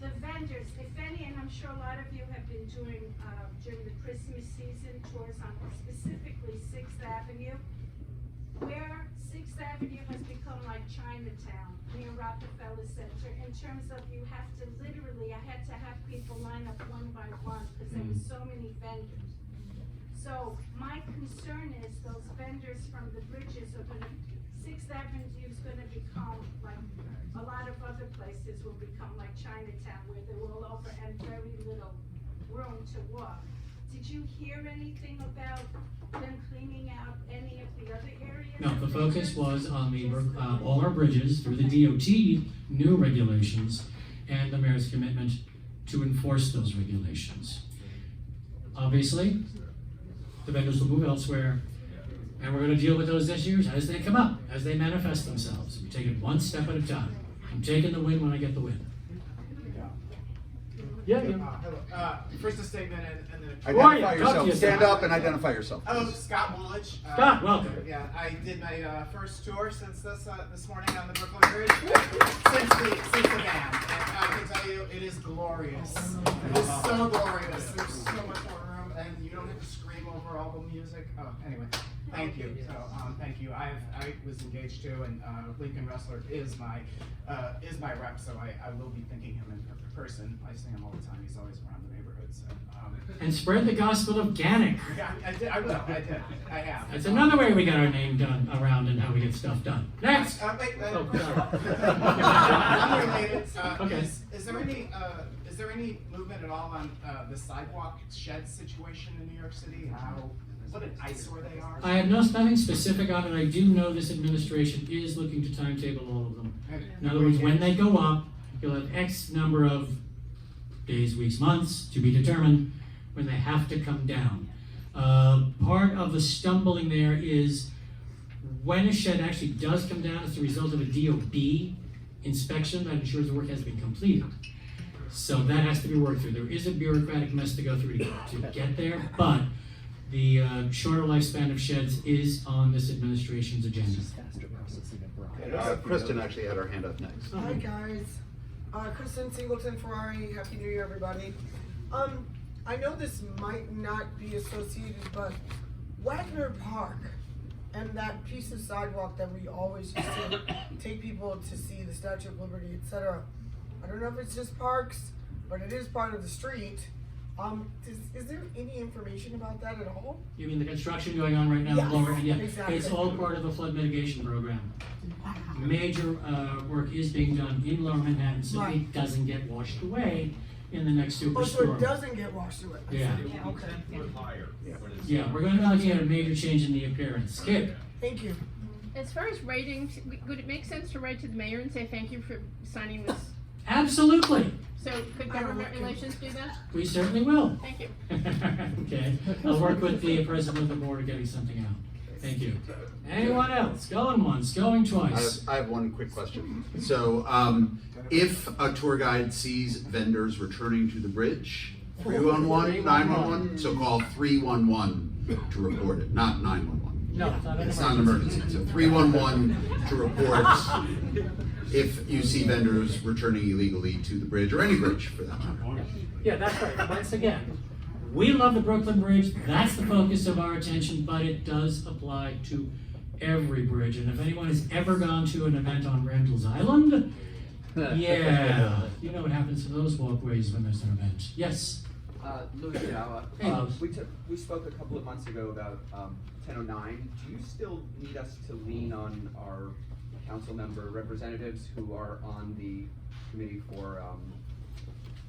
the vendors, if any, and I'm sure a lot of you have been doing, during the Christmas season, tours on specifically 6th Avenue, where 6th Avenue has become like Chinatown near Rockefeller Center, in terms of you have to literally, I had to have people line up one by one, because there were so many vendors. So my concern is those vendors from the bridges are gonna, 6th Avenue is gonna become like, a lot of other places will become like Chinatown, where they're all over and very little room to walk. Did you hear anything about them cleaning out any of the other areas? No, the focus was on the all our bridges through the DOT new regulations and the mayor's commitment to enforce those regulations. Obviously, the vendors will move elsewhere, and we're going to deal with those issues as they come up, as they manifest themselves. We take it one step at a time. I'm taking the win when I get the win. Yeah. Hello. First a statement and then a Identify yourself. Stand up and identify yourself. Hello, Scott Woolidge. Scott, welcome. Yeah, I did my first tour since this morning on the Brooklyn Bridge. since the ban. And I can tell you, it is glorious. It is so glorious. There's so much more room, and you don't have to scream over all the music. Oh, anyway, thank you. So, thank you. I was engaged too, and Lincoln Ressler is my rep, so I will be thanking him in person. I see him all the time. He's always around the neighborhood. So. And spread the gospel of GANYC. Yeah, I did. I will. I did. I have. That's another way we get our name done around and how we get stuff done. Next. Wait. Oh, sorry. Unrelated. Okay. Is there any movement at all on the sidewalk shed situation in New York City? What an eyesore they are. I have nothing specific on it. I do know this administration is looking to timetable all of them. In other words, when they go up, you'll have X number of days, weeks, months to be determined when they have to come down. Part of the stumbling there is when a shed actually does come down as a result of a DOB inspection that ensures the work has been completed. So that has to be worked through. There is a bureaucratic mess to go through to get there, but the shorter lifespan of sheds is on this administration's agenda. Kristen actually had her hand up next. Hi guys. Kristen Singleton Ferrari, Happy New Year, everybody. I know this might not be associated, but Wagner Park and that piece of sidewalk that we always used to take people to see the Statue of Liberty, etc. I don't know if it's just parks, but it is part of the street. Is there any information about that at all? You mean the construction going on right now? Yes, Lower end? Yeah. exactly. It's all part of the flood mitigation program. Major work is being done in Lower Manhattan, so Right. it doesn't get washed away in the next Oh, so superstorm. it doesn't get washed away? Yeah. Okay. Yeah, we're going to be looking at a major change in the appearance. Skip. Thank you. As far as writing, would it make sense to write to the mayor and say thank you for signing this? Absolutely. So could government relations do that? We certainly will. Thank you. Okay. I'll work with the president of the board of getting something out. Thank you. Anyone else? Going once, going twice. I have one quick question. So, if a tour guide sees vendors returning to the bridge, 311, 911, so call 311 to report it, not 911. No, it's not an It's not an emergency. So 311 to report if you see vendors returning illegally to the bridge, or any bridge for that matter. Yeah, that's right. Once again, we love the Brooklyn Bridge. That's the focus of our attention, but it does apply to every bridge. And if anyone has ever gone to an event on Randall's Island, yeah, you know what happens to those walkways when there's an event. Yes? Louis Yadawa. Hey. We spoke a couple of months ago about 1009. Do you still need us to lean on our council member representatives who are on the committee for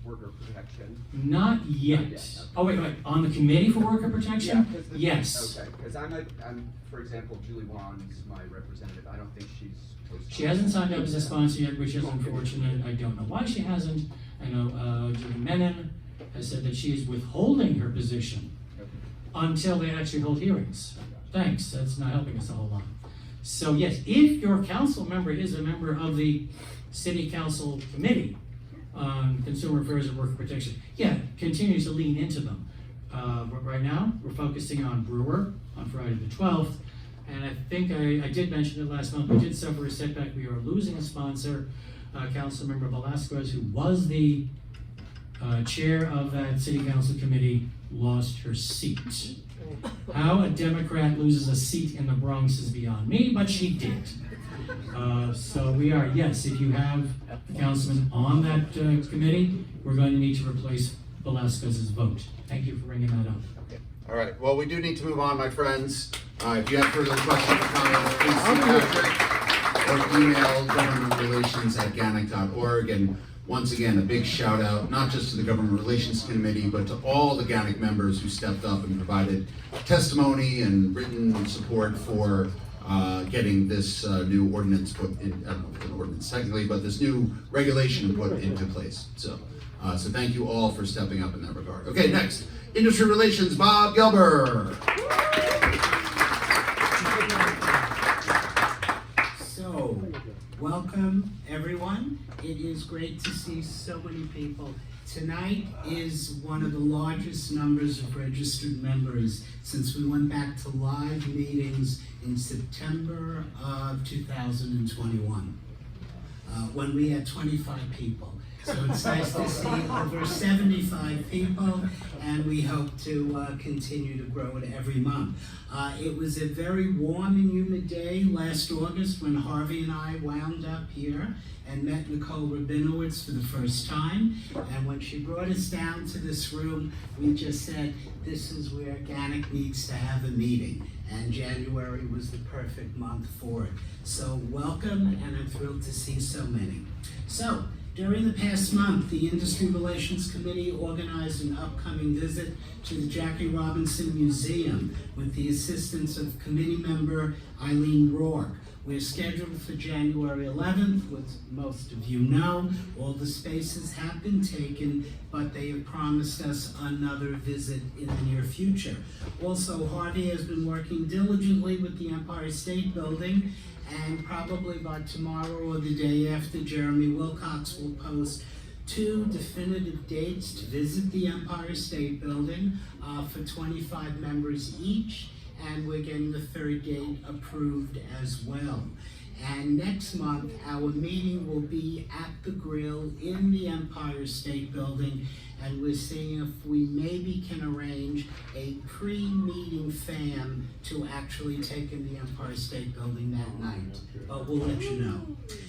worker protection? Not yet. Not yet, okay. Oh, wait. On the committee for worker protection? Yeah, 'cause Yes. Okay, because I'm, for example, Julie Wan's my representative. I don't think she's supposed to. She hasn't signed up as a sponsor yet, which is unfortunate. I don't know why she hasn't. I know Julie Menon has said that she is withholding her position until they actually hold hearings. Thanks, that's not helping us a whole lot. So yes, if your council member is a member of the city council committee on consumer affairs and worker protection, yeah, continue to lean into them. But right now, we're focusing on Brewer on Friday the 12th. And I think I did mention it last month, we did suffer a setback. We are losing a sponsor, Councilmember Velasquez, who was the chair of that city council committee, lost her seat. How a Democrat loses a seat in the Bronx is beyond me, but she did. So we are, yes, if you have a councilman on that committee, we're going to need to replace Velasquez's vote. Thank you for bringing that up. All right, well, we do need to move on, my friends. If you have further questions or comments, please see Patrick or email governmentrelations@GANYC.org. And once again, a big shout out, not just to the Government Relations Committee, but to all the GANYC members who stepped up and provided testimony and written support for getting this new ordinance put in, I don't know if it's an ordinance technically, but this new regulation put into place. So thank you all for stepping up in that regard. Okay, next, Industry Relations, Bob Gelber. So, welcome everyone. It is great to see so many people. Tonight is one of the largest numbers of registered members since we went back to live meetings in September of 2021, when we had 25 people. So it's nice to see over 75 people, and we hope to continue to grow it every month. It was a very warm and humid day last August when Harvey and I wound up here and met Nicole Rabinowitz for the first time. And when she brought us down to this room, we just said, this is where GANYC needs to have a meeting. And January was the perfect month for it. So welcome, and I'm thrilled to see so many. So, during the past month, the Industry Relations Committee organized an upcoming visit to the Jackie Robinson Museum with the assistance of committee member Eileen Rourke. We're scheduled for January 11th, which most of you know. All the spaces have been taken, but they have promised us another visit in the near future. Also, Harvey has been working diligently with the Empire State Building, and probably by tomorrow or the day after, Jeremy Wilcox will post 2 definitive dates to visit the Empire State Building for 25 members each, and we're getting the 3rd date approved as well. And next month, our meeting will be at the Grill in the Empire State Building, and we're seeing if we maybe can arrange a pre-meeting fan to actually take in the Empire State Building that night. But we'll let you know.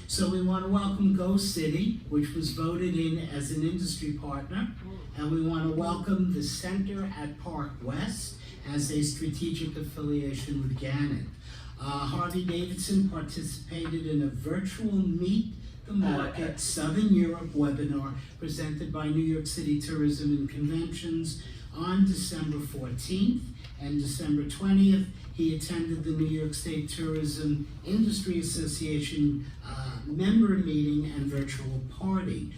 So we want to welcome Go City, which was voted in as an industry partner, and we want to welcome the Center at Park West as a strategic affiliation with GANYC. Harvey Davidson participated in a virtual Meet the Market Southern Europe webinar presented by New York City Tourism and Conventions on December 14th and December 20th. He attended the New York State Tourism Industry Association member meeting and virtual party.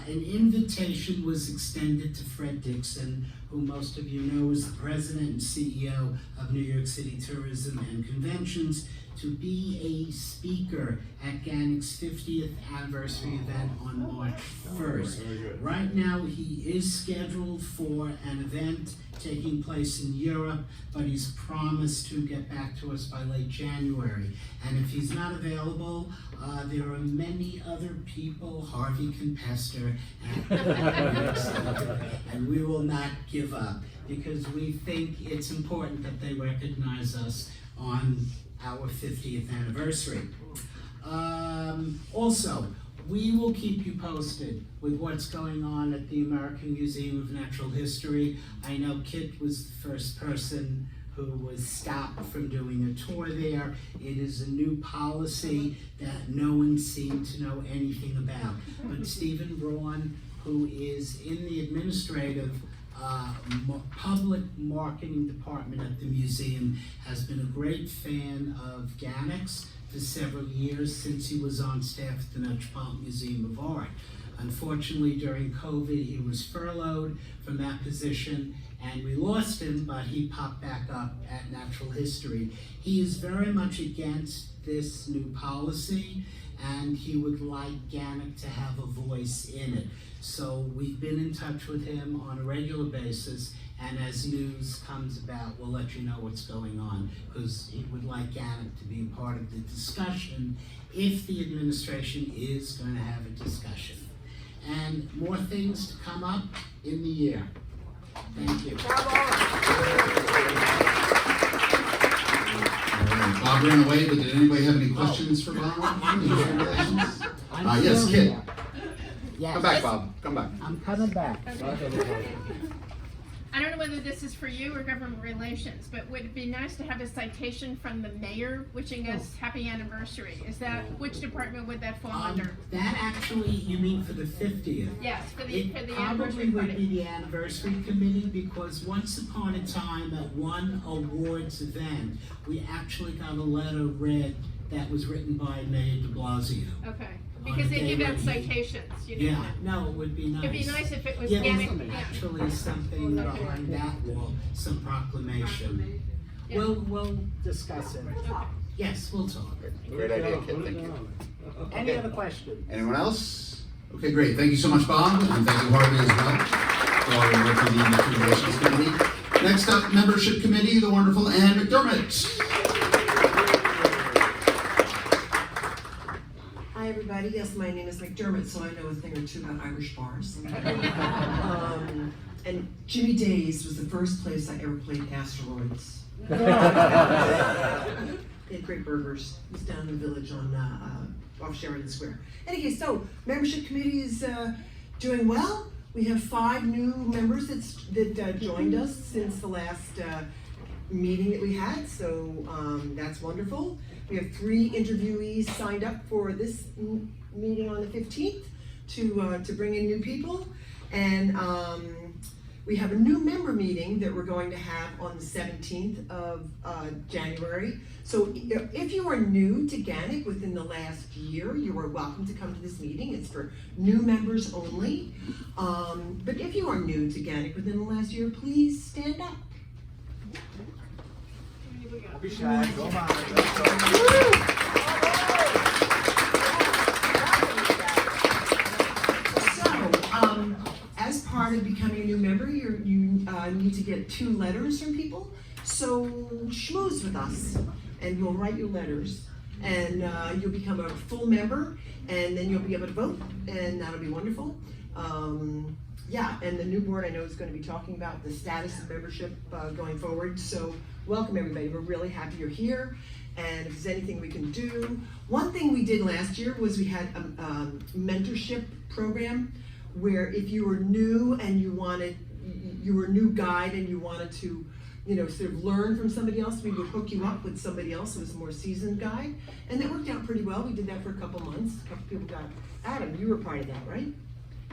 An invitation was extended to Fred Dixon, who most of you know is the president and CEO of New York City Tourism and Conventions, to be a speaker at GANYC's 50th anniversary event on March 1st. Right now, he is scheduled for an event taking place in Europe, but he's promised to get back to us by late January. And if he's not available, there are many other people Harvey can pester, and we will not give up, because we think it's important that they recognize us on our 50th anniversary. Also, we will keep you posted with what's going on at the American Museum of Natural History. I know Kit was the first person who was stopped from doing a tour there. It is a new policy that no one seemed to know anything about. But Stephen Braun, who is in the administrative public marketing department at the museum, has been a great fan of GANYC's for several years since he was on staff at the Metropolitan Museum of Art. Unfortunately, during COVID, he was furloughed from that position, and we lost him, but he popped back up at Natural History. He is very much against this new policy, and he would like GANYC to have a voice in it. So we've been in touch with him on a regular basis, and as news comes about, we'll let you know what's going on, because he would like GANYC to be a part of the discussion if the administration is going to have a discussion. And more things to come up in the year. Thank you. Bob ran away, but did anybody have any questions for Bob? Yes, Kit. Yes. Come back, Bob. Come back. I'm coming back. I don't know whether this is for you or government relations, but would it be nice to have a citation from the mayor wishing us happy anniversary? Is that, which department would that fall under? That actually, you mean for the 50th? Yes, for the anniversary Probably would party. be the anniversary committee, because once upon a time at one awards event, we actually got a letter read that was written by Mayor de Blasio. Okay, because they give out citations, you know. Yeah, no, it would be nice. It'd be nice if it was Yeah, GANYC, there's yeah. actually something behind that wall, some proclamation. Yeah. We'll discuss it. Yes, we'll talk. Great idea, Kit. Thank you. Any other questions? Anyone else? Okay, great. Thank you so much, Bob, and thank you, Harvey, as well, for all your work for the Industry Relations Committee. Next up, Membership Committee, the wonderful Ann McDermott. Hi, everybody. Yes, my name is McDermott, so I know a thing or two about Irish bars. And Jimmy Days was the first place I ever played Asteroids. They had great burgers. It was down in the village on off Sheridan Square. Anyway, so membership committee is doing well. We have 5 new members that joined us since the last meeting that we had, so that's wonderful. We have 3 interviewees signed up for this meeting on the 15th to bring in new people, and we have a new member meeting that we're going to have on the 17th of January. So if you are new to GANYC within the last year, you are welcome to come to this meeting. It's for new members only. But if you are new to GANYC within the last year, please stand up. Be shy. Go on. As part of becoming a new member, you need to get 2 letters from people. So schmooze with us, and we'll write you letters. and you'll become a full member, and then you'll be able to vote, and that'll be wonderful. Yeah, and the new board I know is going to be talking about the status of membership going forward. So welcome everybody. We're really happy you're here, and if there's anything we can do. One thing we did last year was we had a mentorship program where if you were new and you were a new guide and you wanted to, you know, sort of learn from somebody else, we would hook you up with somebody else who was a more seasoned guide, and that worked out pretty well. We did that for a couple months. A couple people got. Adam, you were part of that, right?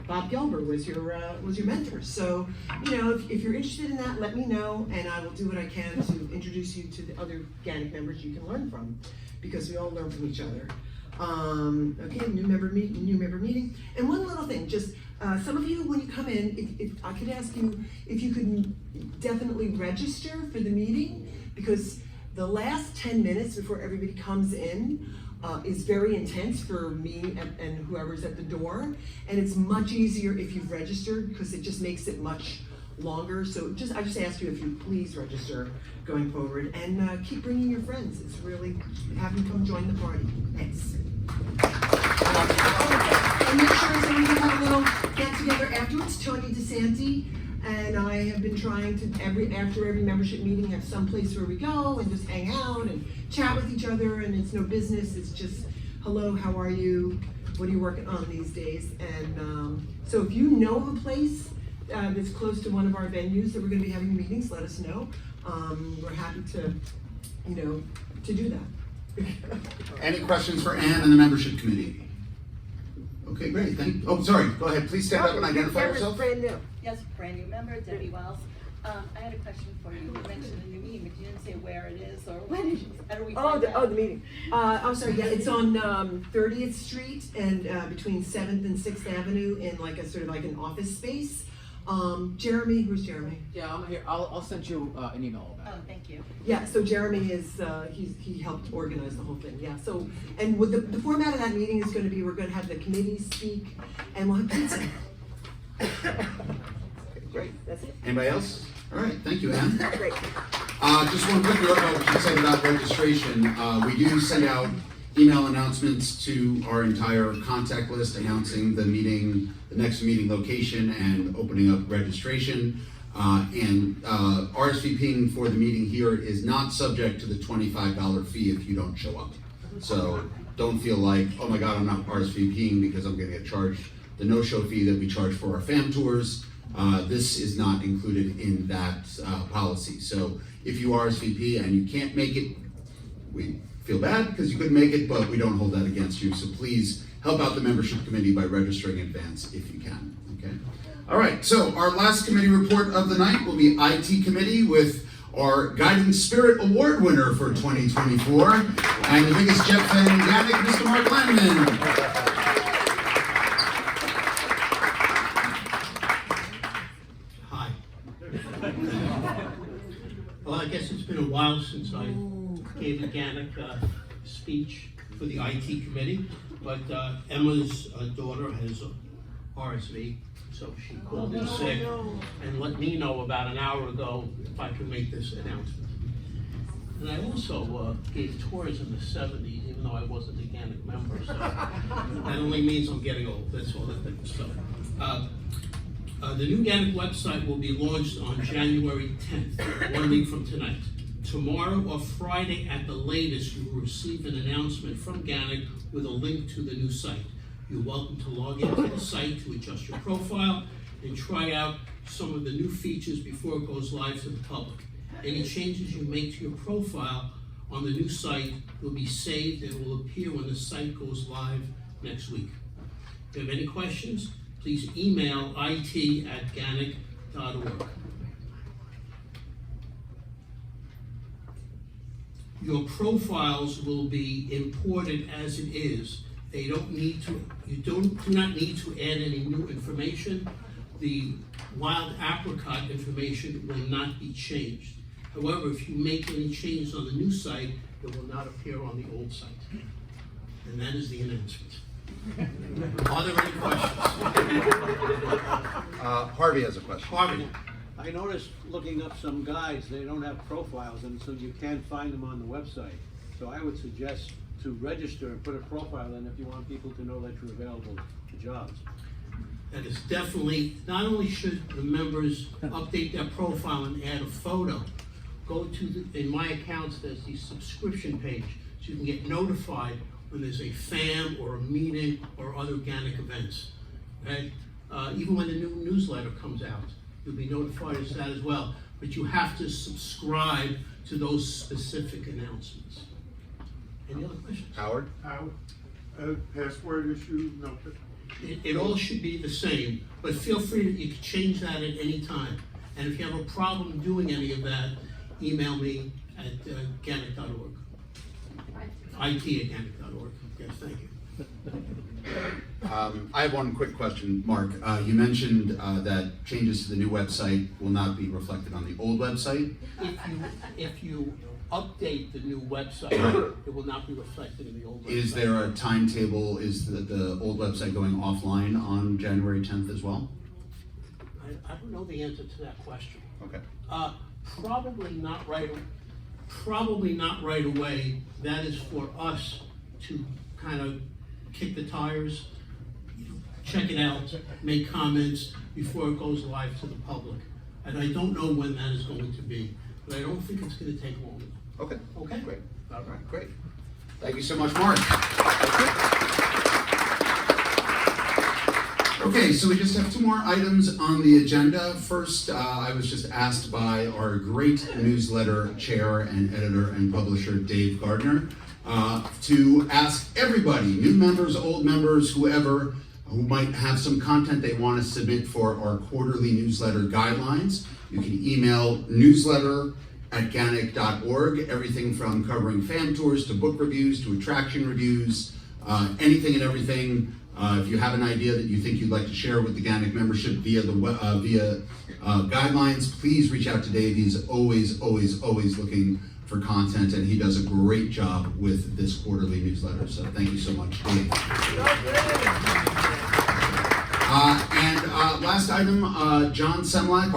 Bob Gelber was your mentor. So, you know, if you're interested in that, let me know, and I will do what I can to introduce you to the other GANYC members you can learn from, because we all learn from each other. Okay, new member meeting. And one little thing, just some of you, when you come in, if I could ask you if you could definitely register for the meeting, because the last 10 minutes before everybody comes in is very intense for me and whoever's at the door, and it's much easier if you've registered, because it just makes it much longer. So I just ask you if you please register going forward, and keep bringing your friends. It's really, have them come join the party. Thanks. And make sure so we can have a little get together afterwards. Tony DeSanti and I have been trying to after every membership meeting have some place where we go and just hang out and chat with each other, and it's no business. It's just, hello, how are you? What are you working on these days? And so if you know of a place that's close to one of our venues that we're going to be having meetings, let us know. We're happy to, you know, to do that. Any questions for Ann and the membership committee? Okay, great. Oh, sorry. Go ahead. Please stand up and identify yourself. Brand new. Yes, brand new member, Debbie Wells. I had a question for you. You mentioned a new meeting, but you didn't say where it is or when it is. How do we find out? The meeting. I'm sorry. Yeah, it's on 30th Street and between 7th and 6th Avenue in like a sort of like an office space. Jeremy, who's Jeremy? Yeah, I'm here. I'll send you an email about it. Oh, thank you. Yeah, so Jeremy is, he helped organize the whole thing, yeah. So, and with the format of that meeting is gonna be, we're gonna have the committee speak, and we'll have pizza. Great, that's it. Anybody else? All right, thank you, Ann. Great. Just one quick note about what you said about registration. We do send out email announcements to our entire contact list announcing the meeting, the next meeting location, and opening up registration. RSVPing for the meeting here is not subject to the $25 fee if you don't show up. So don't feel like, oh my God, I'm not RSVPing because I'm going to get charged the no-show fee that we charge for our fam tours. This is not included in that policy. So if you RSVP and you can't make it, we feel bad because you couldn't make it, but we don't hold that against you. So please help out the membership committee by registering in advance if you can, okay? All right, so our last committee report of the night will be IT committee with our Guiding Spirit Award winner for 2024, and the biggest Jet fan in GANYC, Mr. Mark Langman. Hi. Well, I guess it's been a while since I gave a GANYC speech for the IT committee, but Emma's daughter has RSV, so she called in sick and let me know about an hour ago if I could make this announcement. And I also gave tours in the 70s, even though I wasn't a GANYC member, so that only means I'm getting old, that's all that thing. So, the new GANYC website will be launched on January 10th, 1 week from tonight. Tomorrow or Friday at the latest, you will receive an announcement from GANYC with a link to the new site. You're welcome to log into the site to adjust your profile and try out some of the new features before it goes live to the public. Any changes you make to your profile on the new site will be saved and will appear when the site goes live next week. If you have any questions, please email it@ganyc.org. Your profiles will be imported as it is. They don't need to, do not need to add any new information. The wild apricot information will not be changed. However, if you make any changes on the new site, it will not appear on the old site. And that is the announcement. Are there any questions? Harvey has a question. Harvey. I noticed looking up some guys, they don't have profiles, and so you can't find them on the website. So I would suggest to register and put a profile in if you want people to know that you're available to jobs. That is definitely, not only should the members update their profile and add a photo, go to in my accounts, there's the subscription page, so you can get notified when there's a FAM or a meeting or other GANYC events. Okay? Even when the new newsletter comes out, you'll be notified of that as well. But you have to subscribe to those specific announcements. Any other questions? Howard? Password issue, no. It all should be the same, but feel free to, you can change that at any time. And if you have a problem doing any of that, email me at GANYC.org. IT@GANYC.org. Yes, thank you. I have one quick question, Mark. You mentioned that changes to the new website will not be reflected on the old website. If you update the new website, it will not be reflected in the old website. Is there a timetable? Is the old website going offline on January 10th as well? I don't know the answer to that question. Okay. Probably not right away. That is for us to kind of kick the tires, check it out, make comments before it goes live to the public. And I don't know when that is going to be, but I don't think it's going to take long. Okay. Okay? Great. All right, great. Thank you so much, Mark. Okay, so we just have two more items on the agenda. First, I was just asked by our great newsletter chair and editor and publisher, Dave Gardner, to ask everybody, new members, old members, whoever, who might have some content they want to submit for our quarterly newsletter guidelines. You can email newsletter@GANYC.org, everything from covering fan tours to book reviews to attraction reviews, anything and everything. If you have an idea that you think you'd like to share with the GANYC membership via guidelines, please reach out to Dave. He's always looking for content, and he does a great job with this quarterly newsletter. So thank you so much, Dave. Last item, John Semlak,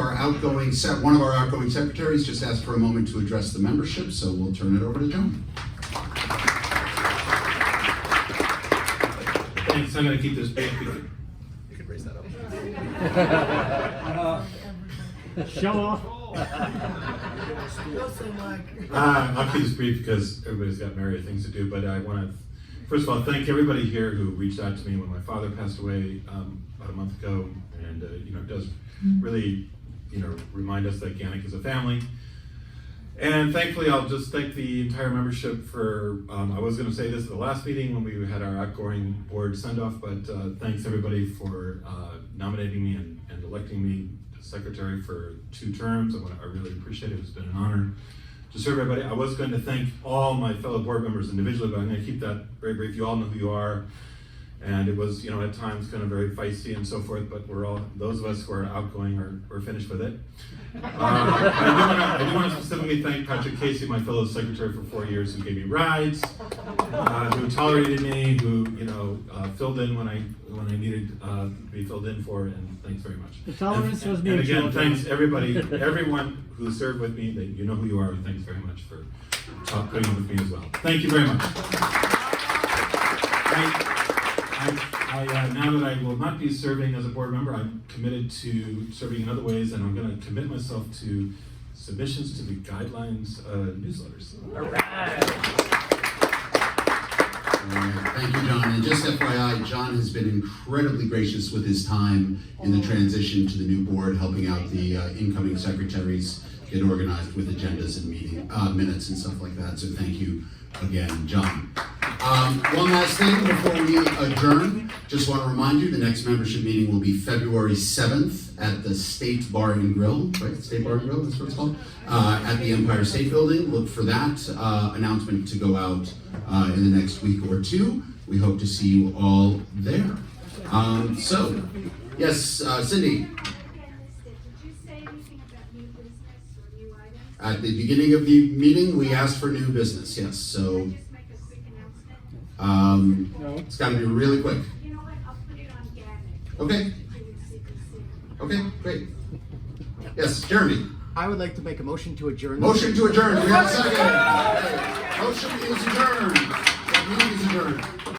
one of our outgoing secretaries, just asked for a moment to address the membership, so we'll turn it over to John. Thanks, I'm going to keep this brief. You can raise that up. Show off. I'll keep this brief because everybody's got myriad things to do, but I want to, first of all, thank everybody here who reached out to me when my father passed away about a month ago, and it does really, remind us that GANYC is a family. And thankfully, I'll just thank the entire membership for, I was going to say this at the last meeting when we had our outgoing board send-off, but thanks everybody for nominating me and electing me as secretary for 2 terms. I really appreciate it. It's been an honor to serve everybody. I was going to thank all my fellow board members individually, but I'm going to keep that very brief. You all know who you are. And it was, at times kind of very feisty and so forth, but those of us who are outgoing are finished with it. I do want to specifically thank Patrick Casey, my fellow secretary for 4 years, who gave me rides, who tolerated me, who, filled in when I needed to be filled in for, and thanks very much. The tolerance was And again, mutual. thanks everyone who served with me, that you know who you are, and thanks very much for putting up with me as well. Thank you very much. Now that I will not be serving as a board member, I'm committed to serving in other ways, and I'm going to commit myself to submissions to the guidelines newsletters. All right. Thank you, John. And just FYI, John has been incredibly gracious with his time in the transition to the new board, helping out the incoming secretaries get organized with agendas and meeting minutes and stuff like that. So thank you again, John. One last thing before we adjourn, just want to remind you the next membership meeting will be February 7th at the State Bar and Grill, right? State Bar and Grill, that's what it's called, at the Empire State Building. Look for that announcement to go out in the next week or two. We hope to see you all there. Yes, Cindy. At the beginning of the meeting, we asked for new business, yes, so it's got to be really quick. You know what, I'll put it on GANYC. Okay. Okay, great. Yes, Jeremy. I would like to make a motion to adjourn. Motion to adjourn. Do we have a second? Okay. Motion is adjourned. Meeting is adjourned.